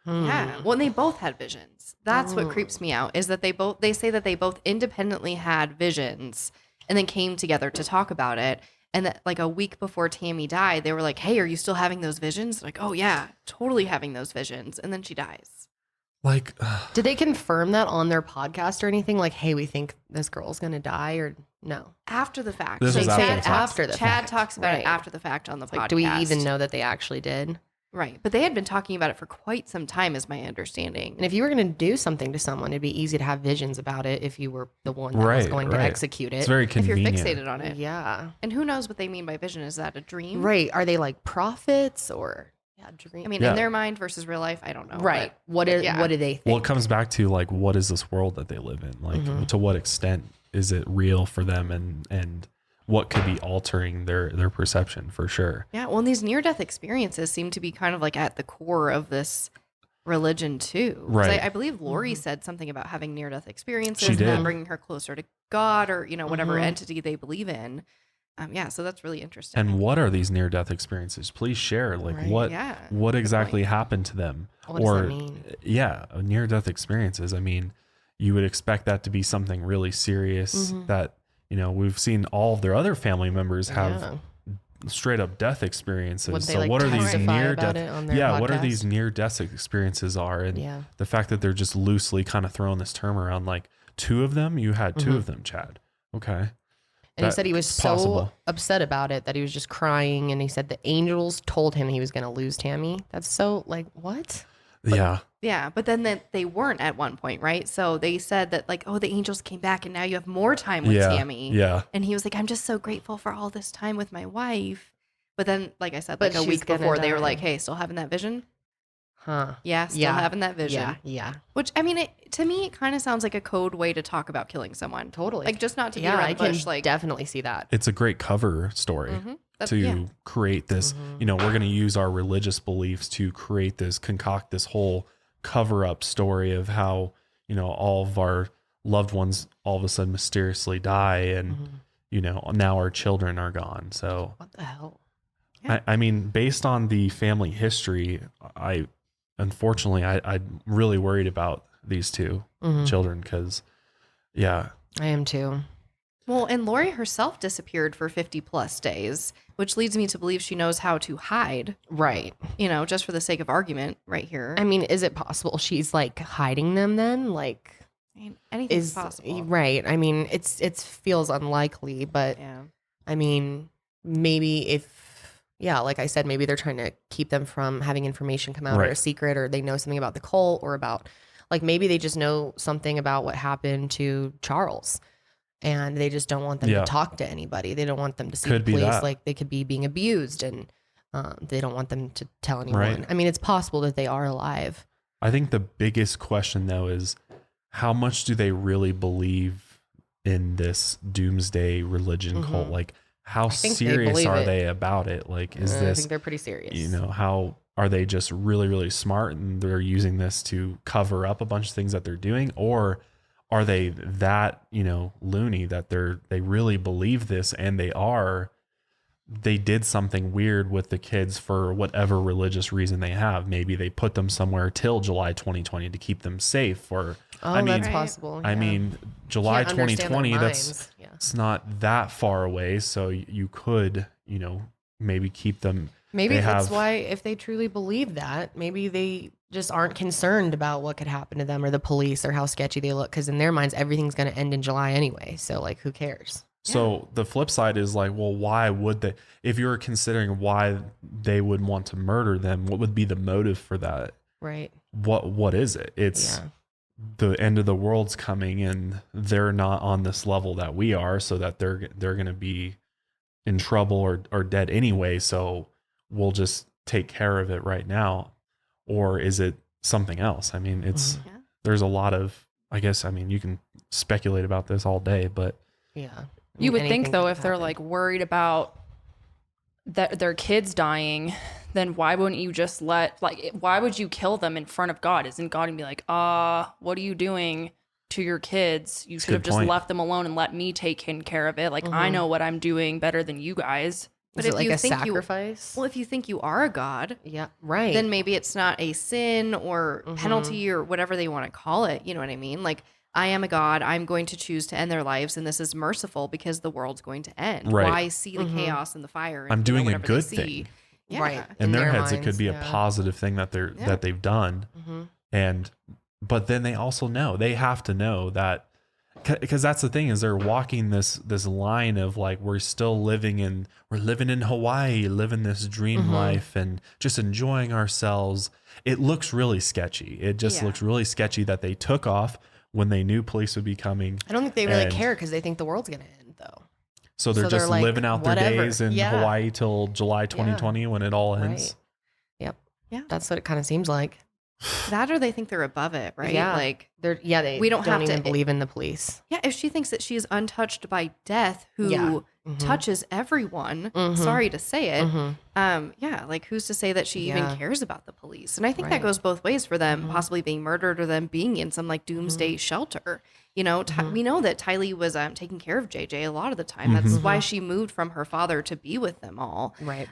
Yeah. Well, and they both had visions. That's what creeps me out, is that they say that they both independently had visions and then came together to talk about it. And that like a week before Tammy died, they were like, hey, are you still having those visions? Like, oh yeah, totally having those visions. And then she dies. Like, did they confirm that on their podcast or anything? Like, hey, we think this girl's going to die, or no? After the fact. This was after the fact. Chad talks about it after the fact on the podcast. Like, do we even know that they actually did? Right. But they had been talking about it for quite some time, is my understanding. And if you were going to do something to someone, it'd be easy to have visions about it if you were the one that was going to execute it. It's very convenient. If you're fixated on it. Yeah. And who knows what they mean by vision? Is that a dream? Right. Are they like prophets or dream? I mean, in their mind versus real life, I don't know. Right. What do they think? Well, it comes back to like, what is this world that they live in? Like, to what extent is it real for them, and what could be altering their perception, for sure. Yeah. Well, and these near-death experiences seem to be kind of like at the core of this religion too. Right. I believe Lori said something about having near-death experiences She and did. that bringing her closer to God, or, whatever entity they believe in. So that's really interesting. And what are these near-death experiences? Please share. Like, what exactly happened to them? What does that mean? Yeah, near-death experiences. I mean, you would expect that to be something really serious that, we've seen all of their other family members have straight up death experiences. So what are these near-death? What are these near-death experiences are? And the fact that they're just loosely kind of throwing this term around, like 2 of them, you had 2 of them, Chad. Okay. And he said he was so upset about it that he was just crying. And he said the angels told him he was going to lose Tammy. That's so like, what? Yeah. Yeah. But then they weren't at one point, right? So they said that like, oh, the angels came back and now you have more time with Tammy. Yeah. And he was like, I'm just so grateful for all this time with my wife. But then, like I said, like a she's week before, they were die. like, hey, still having that vision? Huh. Yeah, still having that vision. Yeah. Which, I mean, to me, it kind of sounds like a code way to talk about killing someone. Totally. Like, just not to be around the bush. Like, definitely see that. It's a great cover story to create this, we're going to use our religious beliefs to concoct this whole cover up story of how, all of our loved ones all of a sudden mysteriously die, and, now our children are gone. So what the hell? Yeah. I mean, based on the family history, unfortunately, I'm really worried about these 2 children because, I am too. Well, and Lori herself disappeared for 50 plus days, which leads me to believe she knows how to hide. Right. Just for the sake of argument right here. I mean, is it possible she's like hiding them then? Like, I mean, anything's possible. Right. I mean, it feels unlikely, but I mean, maybe if, like I said, maybe they're trying to keep them from having information come out or a secret, or they know something about the cult, or about like maybe they just know something about what happened to Charles and they just don't want them to talk to anybody. They don't want them to see the police. Like they could be being abused and they don't want them to tell anyone. Right. I mean, it's possible that they are alive. I think the biggest question though is how much do they really believe in this doomsday religion cult? Like, how serious are they about it? Like, is this? I think they're pretty serious. How are they just really, really smart and they're using this to cover up a bunch of things that they're doing, or are they that loony that they really believe this and they did something weird with the kids for whatever religious reason they have? Maybe they put them somewhere till July 2020 to keep them safe, or that's possible. I mean, July 2020, it's not that far away. So you could, maybe keep them. Maybe that's why, if they truly believe that, maybe they just aren't concerned about what could happen to them or the police or how sketchy they look. Because in their minds, everything's going to end in July anyway. So like, who cares? So the flip side is like, well, why would they, if you're considering why they would want to murder them, what would be the motive for that? Right. What is it? It's the end of the world's coming and they're not on this level that we are, so that they're going to be in trouble or dead anyway. So we'll just take care of it right now, or is it something else? I mean, there's a lot of, I guess, I mean, you can speculate about this all day, but you would think though, if they're like worried about that their kids dying, then why wouldn't you just why would you kill them in front of God? Isn't God gonna be like, what are you doing to your kids? You should have just left them alone and let me take care of it. Like, I know what I'm doing better than you guys. But if you think sacrifice? If you think you are a God, right, then maybe it's not a sin or penalty or whatever they want to call it. You know what I mean? Like, I am a God. I'm going to choose to end their lives, and this is merciful because the world's going to end. Right. Why see the chaos and the fire? And, I'm doing a good thing. Yeah. Right. In their heads, it could be a positive thing that that they've done, but then they also know, they have to know that, because that's the thing, is they're walking this line of like, we're living in Hawaii, living this dream life and just enjoying ourselves. It looks really sketchy. It just looks really sketchy that they took off when they knew police would be coming. I don't think they really care because they think the world's going to end though. So they're just like, living out their days in Hawaii till July 2020 when it all ends. Right. Yep. Yeah. That's what it kind of seems like. That, or they think they're above it, right? Yeah. Like we don't have to believe in the police. Yeah. If she thinks that she is untouched by death, who touches everyone, sorry to say it. Like, who's to say that she even cares about the police? And I think that goes both ways for them, possibly being murdered or them being in some like doomsday shelter. You know, we know that Tylee was taking care of JJ a lot of the time. That's why she moved from her father to be with them all. Right.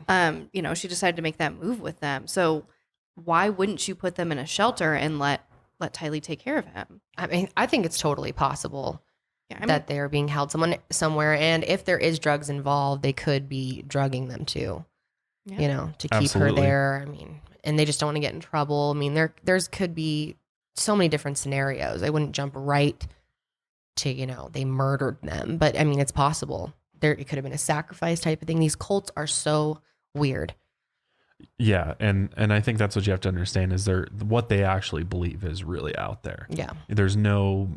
You know, she decided to make that move with them. So why wouldn't you put them in a shelter and let Tylee take care of him? I mean, I think it's totally possible that they're being held somewhere. And if there is drugs involved, they could be drugging them too, you know, to keep her there. I mean, and they just don't want to get in trouble. I mean, there's could be so many different scenarios. I wouldn't jump right to, you know, they murdered them, but I mean, it's possible. It could have been a sacrifice type of thing. These cults are so weird. Yeah, and I think that's what you have to understand, is what they actually believe is really out there. Yeah. There's no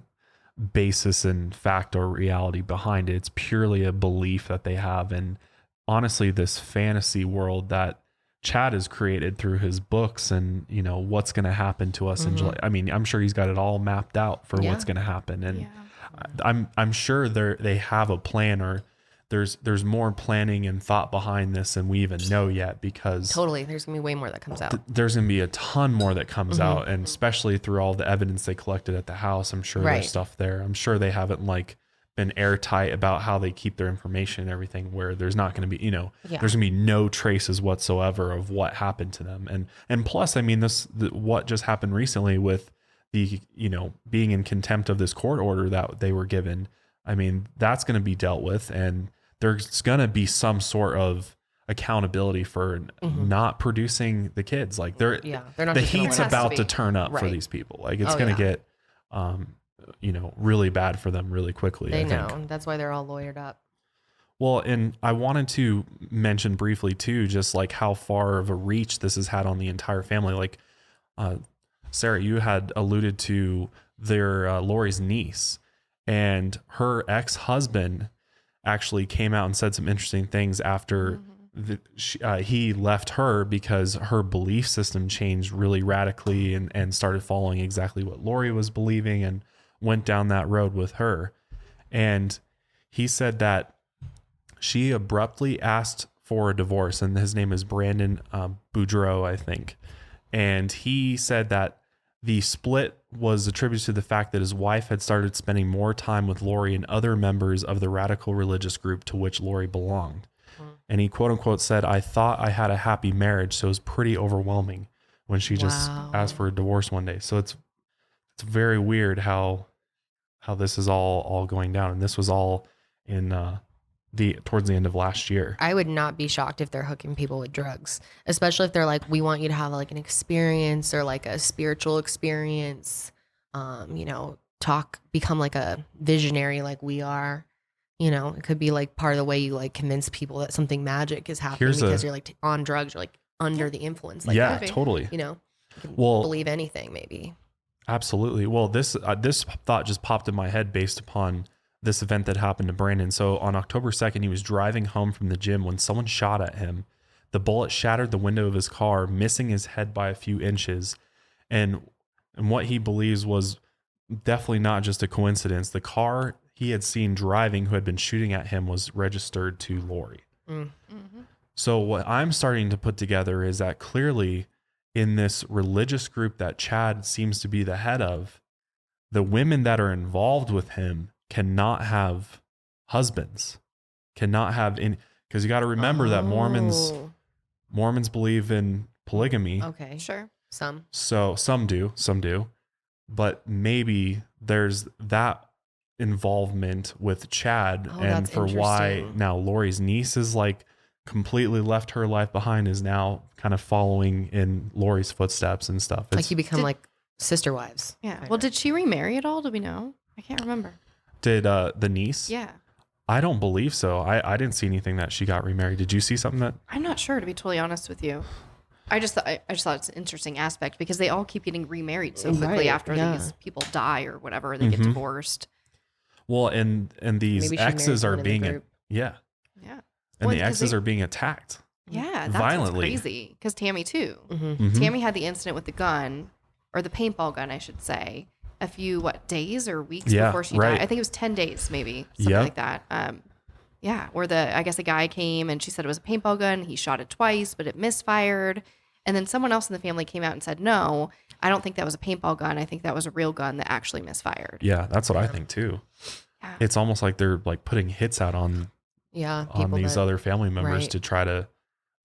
basis in fact or reality behind it. It's purely a belief that they have. And honestly, this fantasy world that Chad has created through his books and, you know, what's going to happen to us in July. I mean, I'm sure he's got it all mapped out for what's going to happen. And I'm sure they have a plan, or there's more planning and thought behind this than we even know yet, because there's gonna be way more that comes out. There's gonna be a ton more that comes out, and especially through all the evidence they collected at the house, I'm sure there's stuff there. I'm sure they haven't like been airtight about how they keep their information and everything, where there's not going to be, you know, there's gonna be no traces whatsoever of what happened to them. And plus, I mean, what just happened recently with the, you know, being in contempt of this court order that they were given. I mean, that's going to be dealt with, and there's going to be some sort of accountability for not producing the kids. Like they're not, the heat's about to turn up for these people. Like it's going to get, you know, really bad for them really quickly. They know. That's why they're all lawyered up. Well, and I wanted to mention briefly too, just like how far of a reach this has had on the entire family. Like, Sarah, you had alluded to Lori's niece, and her ex-husband actually came out and said some interesting things after he left her, because her belief system changed really radically and started following exactly what Lori was believing and went down that road with her. And he said that she abruptly asked for a divorce, and his name is Brandon Boudreaux, I think. And he said that the split was attributed to the fact that his wife had started spending more time with Lori and other members of the radical religious group to which Lori belonged. And he quote unquote said, "I thought I had a happy marriage, so it was pretty overwhelming," when she just asked for a divorce one day. So it's very weird how this is all going down. And this was all in towards the end of last year. I would not be shocked if they're hooking people with drugs, especially if they're like, we want you to have like an experience or like a spiritual experience, you know, become like a visionary like we are. You know, it could be like part of the way you like convince people that something magic is happening because you're like on drugs, you're like under the influence. Like, totally. You know, you can believe anything maybe. Absolutely. Well, this thought just popped in my head based upon this event that happened to Brandon. So on October 2nd, he was driving home from the gym when someone shot at him. The bullet shattered the window of his car, missing his head by a few inches. And what he believes was definitely not just a coincidence. The car he had seen driving who had been shooting at him was registered to Lori. Mm-hmm. So what I'm starting to put together is that clearly in this religious group that Chad seems to be the head of, the women that are involved with him cannot have husbands, cannot have any, because you got to remember that Mormons believe in polygamy. Okay. Sure. So some do, but maybe there's that involvement with Chad, and for why now Lori's niece is like completely left her life behind, is now kind of following in Lori's footsteps and stuff. Like you become like sister wives. Yeah. Well, did she remarry at all? Do we know? I can't remember. Did the niece? Yeah. I don't believe so. I didn't see anything that she got remarried. Did you see something that? I'm not sure, to be totally honest with you. I just thought it's an interesting aspect because they all keep getting remarried so quickly after these people die or whatever, or they get divorced. Well, and these exes are being and the exes are being attacked. Yeah, that's violently. What's crazy. Because Tammy too. Mm-hmm. Tammy had the incident with the gun, or the paintball gun, I should say, a few days or weeks before she died. I think it was 10 days, maybe something like that. Where I guess a guy came and she said it was a paintball gun. He shot it twice, but it misfired. And then someone else in the family came out and said, no, I don't think that was a paintball gun. I think that was a real gun that actually misfired. Yeah, that's what I think too. Yeah. It's almost like they're like putting hits out on these other family members to try to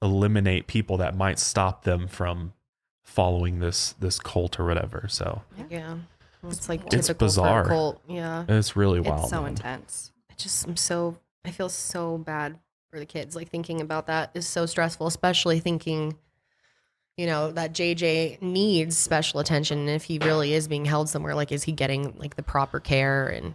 eliminate people that might stop them from following this cult or whatever. So yeah, it's like it's bizarre. Cult. Yeah, it's really wild. It's so intense. I feel so bad for the kids. Like thinking about that is so stressful, especially thinking, that JJ needs special attention. And if he really is being held somewhere, like, is he getting like the proper care, and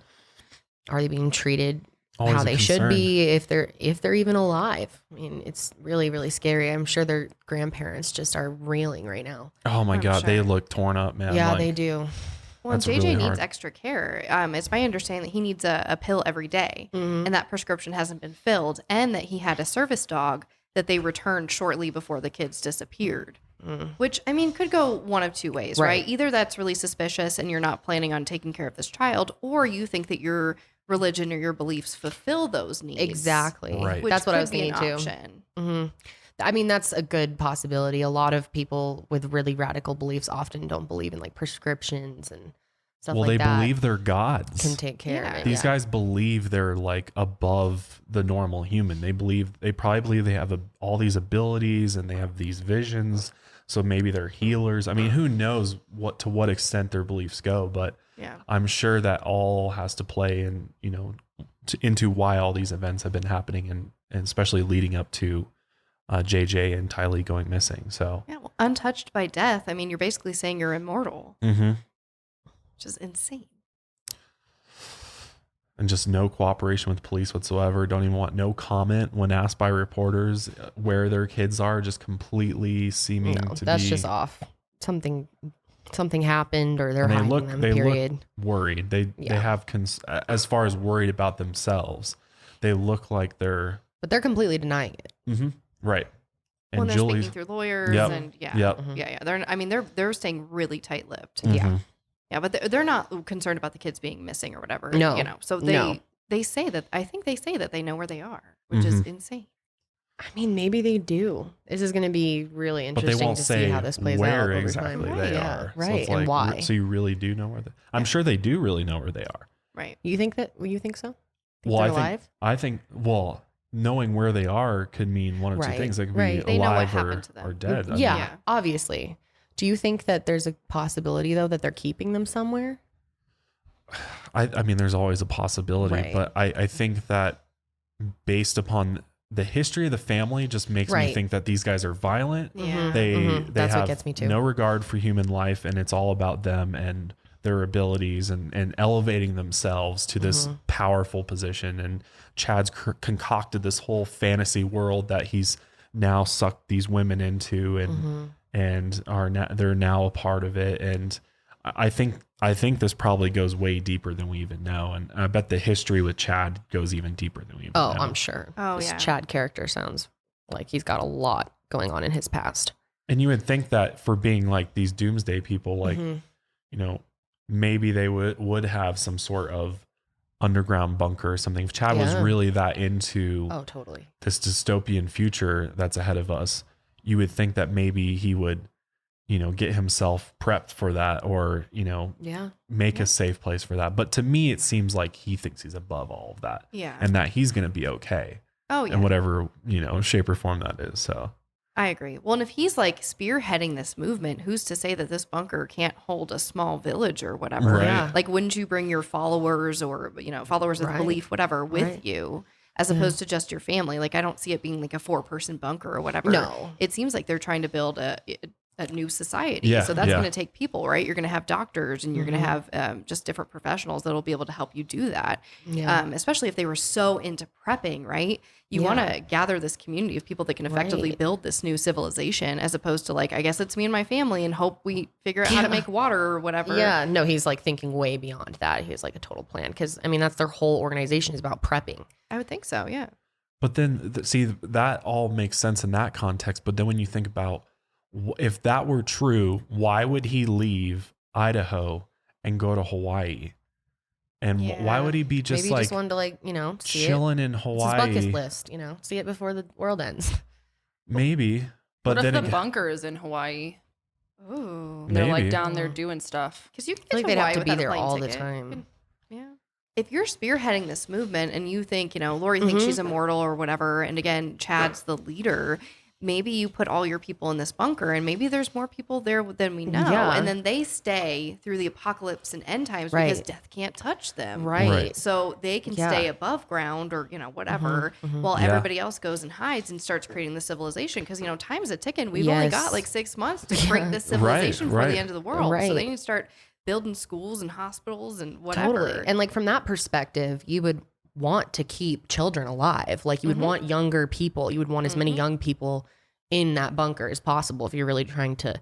are they being treated how they should be if they're even alive? I mean, it's really, really scary. I'm sure their grandparents just are reeling right now. Oh my God. Sure. They look torn up, man. Yeah, they do. Well, JJ really needs extra care. It's my understanding that he needs a pill every day, and that prescription hasn't been filled, and that he had a service dog that they returned shortly before the kids disappeared. Which, I mean, could go one of two ways, right? Either that's really suspicious and you're not planning on taking care of this child, or you think that your religion or your beliefs fulfill those needs. Exactly. Right. That's what I was thinking too. Mm-hmm. I mean, that's a good possibility. A lot of people with really radical beliefs often don't believe in like prescriptions and stuff like that. Well, they believe they're gods. Can take care of it. These guys believe they're like above the normal human. They probably believe they have all these abilities and they have these visions. So maybe they're healers. I mean, who knows to what extent their beliefs go, but I'm sure that all has to play in, into why all these events have been happening, and especially leading up to JJ and Tylee going missing. So untouched by death. I mean, you're basically saying you're immortal, which is insane. And just no cooperation with police whatsoever. Don't even want no comment when asked by reporters where their kids are. Just completely seeming to be. That's just off. Something happened, or they're hiding them. They period. Look worried. They have as far as worried about themselves. They look like they're. But they're completely denying it. Mm-hmm. Right. And they're speaking through lawyers, and they're staying really tight-lipped. Yeah, but they're not concerned about the kids being missing or whatever. No. So they say that, I think they say that they know where they are, which is insane. I mean, maybe they do. This is going to be really interesting to see how this plays out over exactly time. They are. Right, so and why. So you really do know where I'm sure they do really know where they are. Right. You think so? Think well, they're alive? I think, knowing where they are could mean one of two things. They could be alive or dead. Yeah, obviously. Do you think that there's a possibility, though, that they're keeping them somewhere? I mean, there's always a possibility, but I think that based upon the history of the family just makes me think that these guys are violent. Yeah. They That's have what gets me too. No regard for human life, and it's all about them and their abilities and elevating themselves to this powerful position. And Chad's concocted this whole fantasy world that he's now sucked these women into, and they're now a part of it. And I think this probably goes way deeper than we even know. And I bet the history with Chad goes even deeper than we even know. I'm sure. Oh, this Chad character sounds like he's got a lot going on in his past. And you would think that for being like these doomsday people, like, you know, maybe they would have some sort of underground bunker or something. If Chad was really that into totally this dystopian future that's ahead of us, you would think that maybe he would, you know, get himself prepped for that, or, you know, make a safe place for that. But to me, it seems like he thinks he's above all of that. Yeah. And that he's going to be okay. Oh, yeah. In whatever, you know, shape or form that is. So I agree. Well, and if he's like spearheading this movement, who's to say that this bunker can't hold a small village or whatever? Right. Yeah. Like, wouldn't you bring your followers or, you know, followers of the belief, whatever, with you, as opposed to just your family? Like, I don't see it being like a 4-person bunker or whatever. No. It seems like they're trying to build a new society. Yeah, So that's going to take people, right? You're going to have doctors and you're going to have just different professionals that'll be able to help you do that. Yeah. Especially if they were so into prepping, right? You want to gather this community of people that can effectively build this new civilization, as opposed to like, I guess it's me and my family and hope we figure out how to make water or whatever. Yeah. No, he's like thinking way beyond that. He has like a total plan. Cause I mean, that's their whole organization is about prepping. I would think so. Yeah. but then see, that all makes sense in that context. But then when you think about, if that were true, why would he leave Idaho and go to Hawaii? And why would he be just maybe like, just wanted to like, you know, see chilling in It's Hawaii? his bucket list, you know, see it before the world ends. Maybe. But what then if the bunker is in Hawaii? Ooh. They're Maybe. like down there doing stuff. Because you can I get feel like to they'd Hawaii have to be without a there plane all the ticket. time. Yeah. If you're spearheading this movement and you think, you know, Lori thinks she's immortal or whatever, and again, Chad's the leader, maybe you put all your people in this bunker and maybe there's more people there than we know. Yeah. And then they stay through the apocalypse and end times Right. because death can't touch them. Right. So they can Yeah. stay above ground or, you know, whatever, while Yeah. everybody else goes and hides and starts creating the civilization. Because, you know, time's a ticking. We've only got like 6 months to create this civilization for right. the end of the world. Right. So they need to start building schools and hospitals and whatever. Totally. And like from that perspective, you would want to keep children alive. Like you would want younger people. You would want as many young people in that bunker as possible if you're really trying to,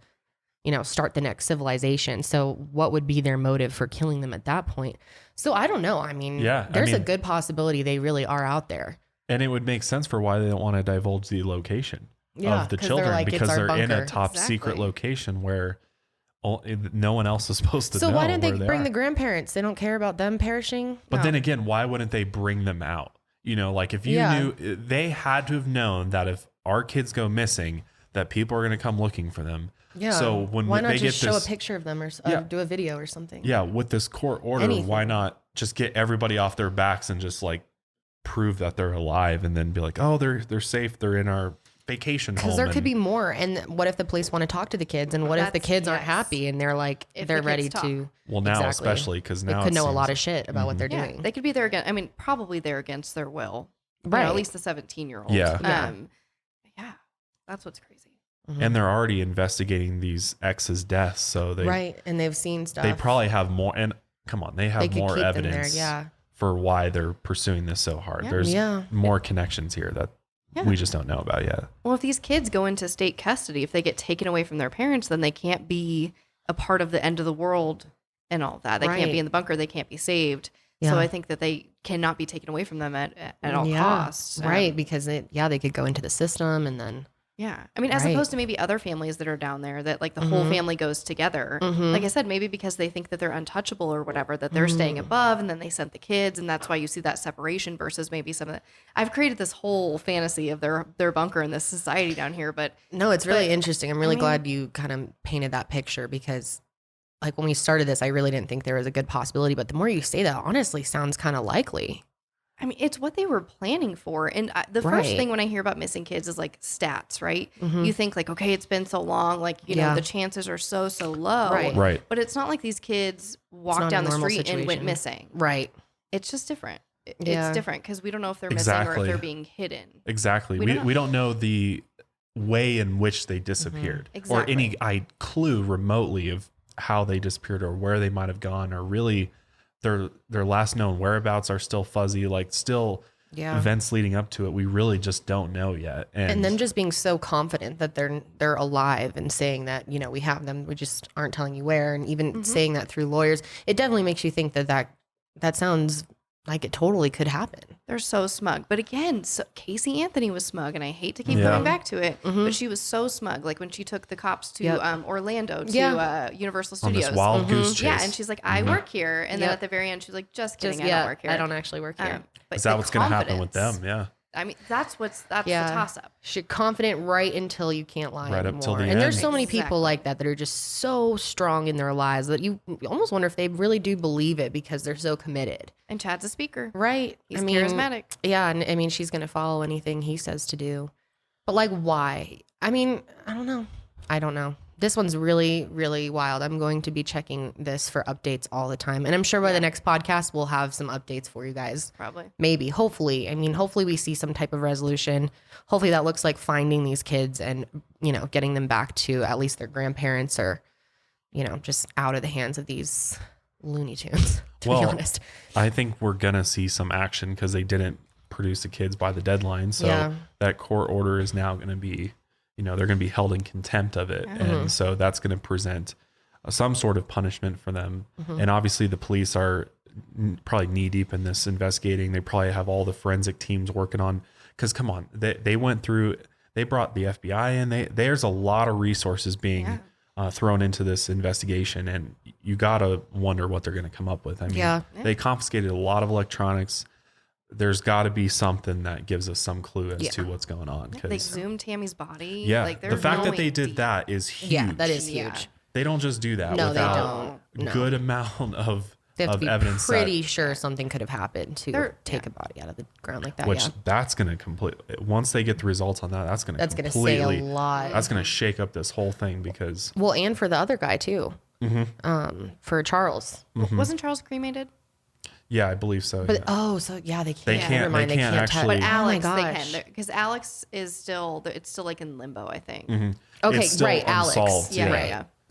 you know, start the next civilization. So what would be their motive for killing them at that point? So I don't know. I mean, there's a good possibility they really are out there. And it would make sense for why they don't want to divulge the location of the 'cause children, they're like, because it's our they're in a bunker. top secret location where no one else is supposed to know. So why didn't they where bring are. the grandparents? They don't care about them perishing? But No. then again, why wouldn't they bring them out? You know, like if you knew, they had to have known that if our kids go missing, that people are going to come looking for them. Yeah. So when why not they just get show this, a picture of them or do a video or something? yeah, with this court order, why not just get everybody off their backs and just like prove that they're alive, and then be like, oh, they're safe, they're in our vacation home. Because there could be more. And what if the police want to talk to the kids? And what if the kids aren't happy and they're like, If they're the ready kids to. Well, now especially because now they could know a lot seems- of shit about what they're Yeah, doing. they could be there again. I mean, probably there against their will. You know, Right. at least the 17-year-old. Yeah. Yeah. That's what's crazy. and they're already investigating these exes' deaths, so they Right. And they've seen stuff. they probably have more. And come on, they have They could more keep them there, evidence yeah. for why they're pursuing this so hard. Yeah. There's Yeah. more connections here that we just don't know about yet. Well, if these kids go into state custody, if they get taken away from their parents, then they can't be a part of the end of the world and all that. They can't Right. be in the bunker. They can't be saved. Yeah. So I think that they cannot be taken away from them at all costs. Right. Because they could go into the system and then. Yeah. I mean, as Right. opposed to maybe other families that are down there that like the whole family goes together. Like I said, maybe because they think that they're untouchable or whatever, that they're staying above and then they sent the kids. And that's why you see that separation versus maybe some of the, I've created this whole fantasy of their bunker and this society down here. But No, it's really interesting. I'm really glad you kind of painted that picture because like when we started this, I really didn't think there was a good possibility. But the more you say that, honestly sounds kind of likely. I mean, it's what they were planning for. And the first Right. thing when I hear about missing kids is like stats, right? You think like, okay, it's been so long. Like, you know, the chances are so low. Right. But it's not like these kids walked not a down the normal street and went situation. missing. Right. It's just different. Yeah. It's different because we don't know if they're missing or Exactly. if they're being hidden. Exactly. We don't know the way in which they disappeared or any clue remotely of how they disappeared or where they might have gone, or really their last known whereabouts are still fuzzy, like still events leading up to it. We really just don't know yet. And them just being so confident that they're alive and saying that, you know, we have them, we just aren't telling you where. And even saying that through lawyers, it definitely makes you think that sounds Like it totally could happen. They're so smug. But again, Casey Anthony was smug, and I hate to keep coming back to it, but she was so smug. Like when she took the cops to Orlando to Universal Studios. On this wild goose chase. Yeah, and she's like, I work here. And then at the very end, she's like, just kidding, I don't work here. I don't actually work here. But Is that what's going to happen with them? Yeah. I mean, that's the toss up. She's confident right until you can't lie Right anymore. up till the and end. there's so many people like that are just so strong in their lies that you almost wonder if they really do believe it because they're so committed. And Chad's a speaker. Right. He's charismatic. Yeah. And I mean, she's going to follow anything he says to do. But like, why? I mean, I don't know. This one's really, really wild. I'm going to be checking this for updates all the time. And I'm sure by the next podcast, we'll have some updates for you guys. Probably. Maybe. Hopefully. I mean, hopefully we see some type of resolution. Hopefully that looks like finding these kids and, getting them back to at least their grandparents or, just out of the hands of these Looney Tunes, to be honest. I think we're going to see some action because they didn't produce the kids by the deadline. So that court order is now going to be... they're going to be held in contempt of it. And so that's going to present some sort of punishment for them. And obviously the police are probably knee deep in this investigating. They probably have all the forensic teams working on, because come on, they went through, they brought the FBI in. There's a lot of resources being thrown into this investigation, and you got to wonder what they're going to come up with. I mean, they confiscated a lot of electronics. There's got to be something that gives us some clue as to what's going on. They zoomed Tammy's body. Yeah, like, the fact that they did that is huge. Yeah, that is huge. They don't just do that without they don't. Good amount of they have to be evidence. Pretty sure something could have happened to take a body out of the ground like that. Which that's going to once they get the results on that, that's going to say a lot. That's going to shake up this whole thing because and for the other guy too. For Charles, wasn't Charles cremated? Yeah, I believe so. But they can't. They can't actually. But Alex, oh they can, because Alex is still. It's still like in limbo, I think. Okay, it's still right, Alex. Unsolved,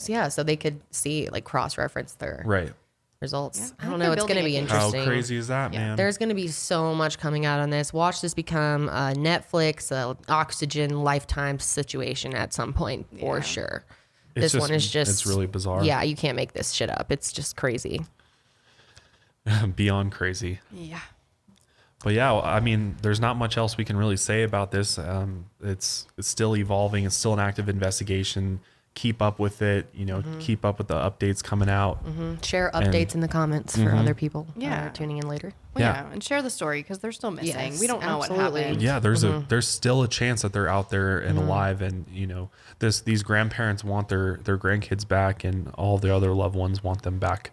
Yeah, so they could see cross-reference their results. I don't know. It's going to be interesting. How crazy is that, man? There's going to be so much coming out on this. Watch this become a Netflix, a Oxygen Lifetime situation at some point for sure. This one is just. It's really bizarre. Yeah, you can't make this shit up. It's just crazy. Beyond crazy. Yeah. But yeah, I mean, there's not much else we can really say about this. It's still evolving. It's still an active investigation. Keep up with it. Keep up with the updates coming out. Share updates in the comments for other people tuning in later. Well, and share the story because they're still missing. Yes, we don't know what happened. Yeah, there's still a chance that they're out there and alive, and these grandparents want their grandkids back, and all the other loved ones want them back.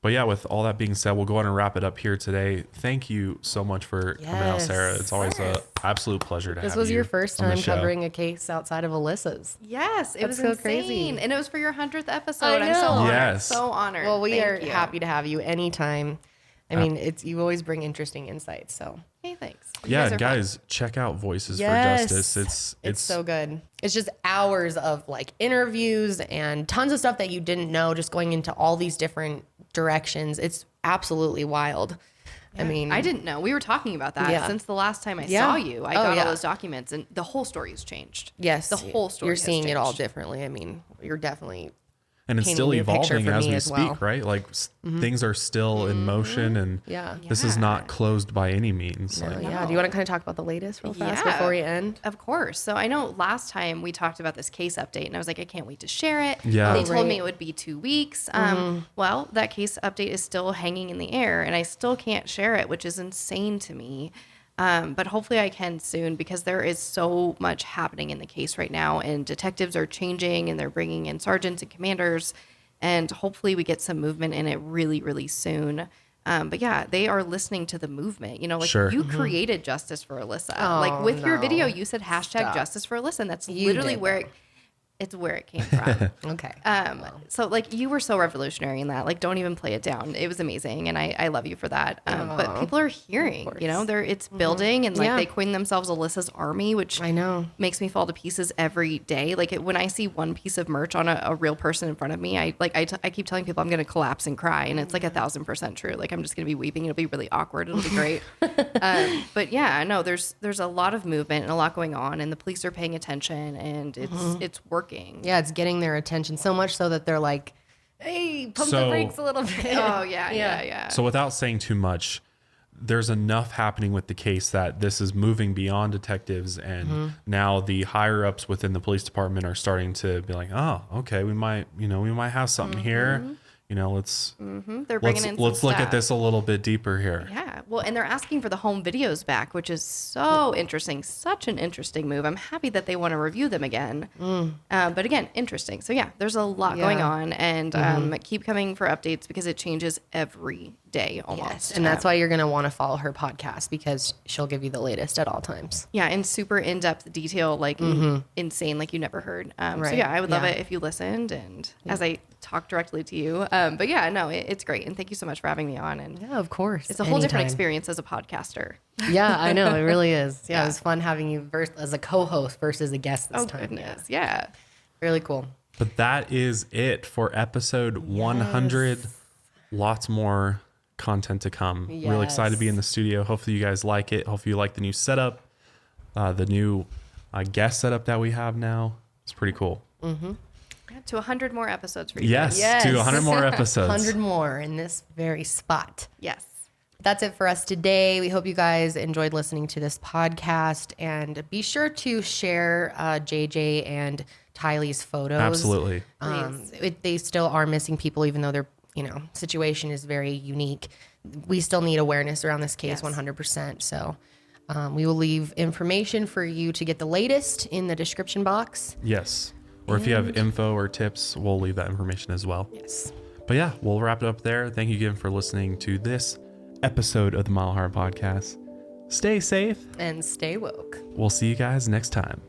But yeah, with all that being said, we'll go ahead and wrap it up here today. Thank you so much for coming out, Sarah. It's always an absolute pleasure to have you. This was your first time covering a case outside of Alyssa's. Yes, it was so insane. Crazy. And it was for your 100th episode. I know. I'm so honored. Yes. So honored. Well, we are happy to have you anytime. I mean, you always bring interesting insights. So hey, thanks. Guys, check out Voices for Justice. It's so good. It's just hours of interviews and tons of stuff that you didn't know, just going into all these different directions. It's absolutely wild. Yeah. I mean, I didn't know. We were talking about that since the last time I saw you. I got all those documents, and the whole story has changed. Yes, the whole story. You're seeing it all differently. I mean, you're definitely. And it's still evolving as we speak, right? Things are still in motion, and this is not closed by any means. No, Do you want to kind of talk about the latest real fast before we end? Of course. So I know last time we talked about this case update, and I was like, I can't wait to share it. Yeah. They told me it would be 2 weeks. Well, that case update is still hanging in the air, and I still can't share it, which is insane to me. But hopefully I can soon, because there is so much happening in the case right now, and detectives are changing, and they're bringing in sergeants and commanders, and hopefully we get some movement in it really, really soon. But yeah, they are listening to the movement. You created Justice for Alyssa. With your video, you said hashtag Justice for Alyssa, and that's literally where it came from. Okay. So you were so revolutionary in that. Don't even play it down. It was amazing, and I love you for that. But people are hearing, it's building, and they coined themselves Alyssa's Army, which I know makes me fall to pieces every day. When I see one piece of merch on a real person in front of me, I keep telling people I'm going to collapse and cry, and it's 1,000% true. I'm just going to be weeping. It'll be really awkward. It'll be great. But yeah, no, there's a lot of movement and a lot going on, and the police are paying attention, and it's working. Yeah, it's getting their attention so much so that they're like, hey, pump the brakes a little bit. Oh, yeah. So without saying too much, there's enough happening with the case that this is moving beyond detectives, and now the higher ups within the police department are starting to be like, oh, okay, we might have something here. Let's They're bringing in let's look at this a little bit deeper here. Yeah. Well, and they're asking for the home videos back, which is so interesting. Such an interesting move. I'm happy that they want to review them again. But again, interesting. So yeah, there's a lot going on, and keep coming for updates because it changes every day almost. Yes, and that's why you're going to want to follow her podcast, because she'll give you the latest at all times. Yeah, and super in-depth detail, like insane, like you never heard. So yeah, I would love it if you listened, and as I talk directly to you. But yeah, no, it's great. And thank you so much for having me on. And yeah, of course. It's a whole different experience as a podcaster. Yeah, I know. It really is. Yeah, it was fun having you as a co-host versus a guest this time. Goodness. Yeah. Really cool. But that is it for episode 100. Lots more content to come. Really excited to be in the studio. Hopefully you guys like it. Hopefully you like the new setup, the new guest setup that we have now. It's pretty cool. To 100 more episodes for you. Yes, to 100 more episodes. 100 more in this very spot. Yes. That's it for us today. We hope you guys enjoyed listening to this podcast, and be sure to share JJ and Tylee's photos. Absolutely. They still are missing people, even though their situation is very unique. We still need awareness around this case 100%. So we will leave information for you to get the latest in the description box. Yes. Or if you have info or tips, we'll leave that information as well. Yes. But yeah, we'll wrap it up there. Thank you again for listening to this episode of the Mile High Podcast. Stay safe and stay woke. We'll see you guys next time.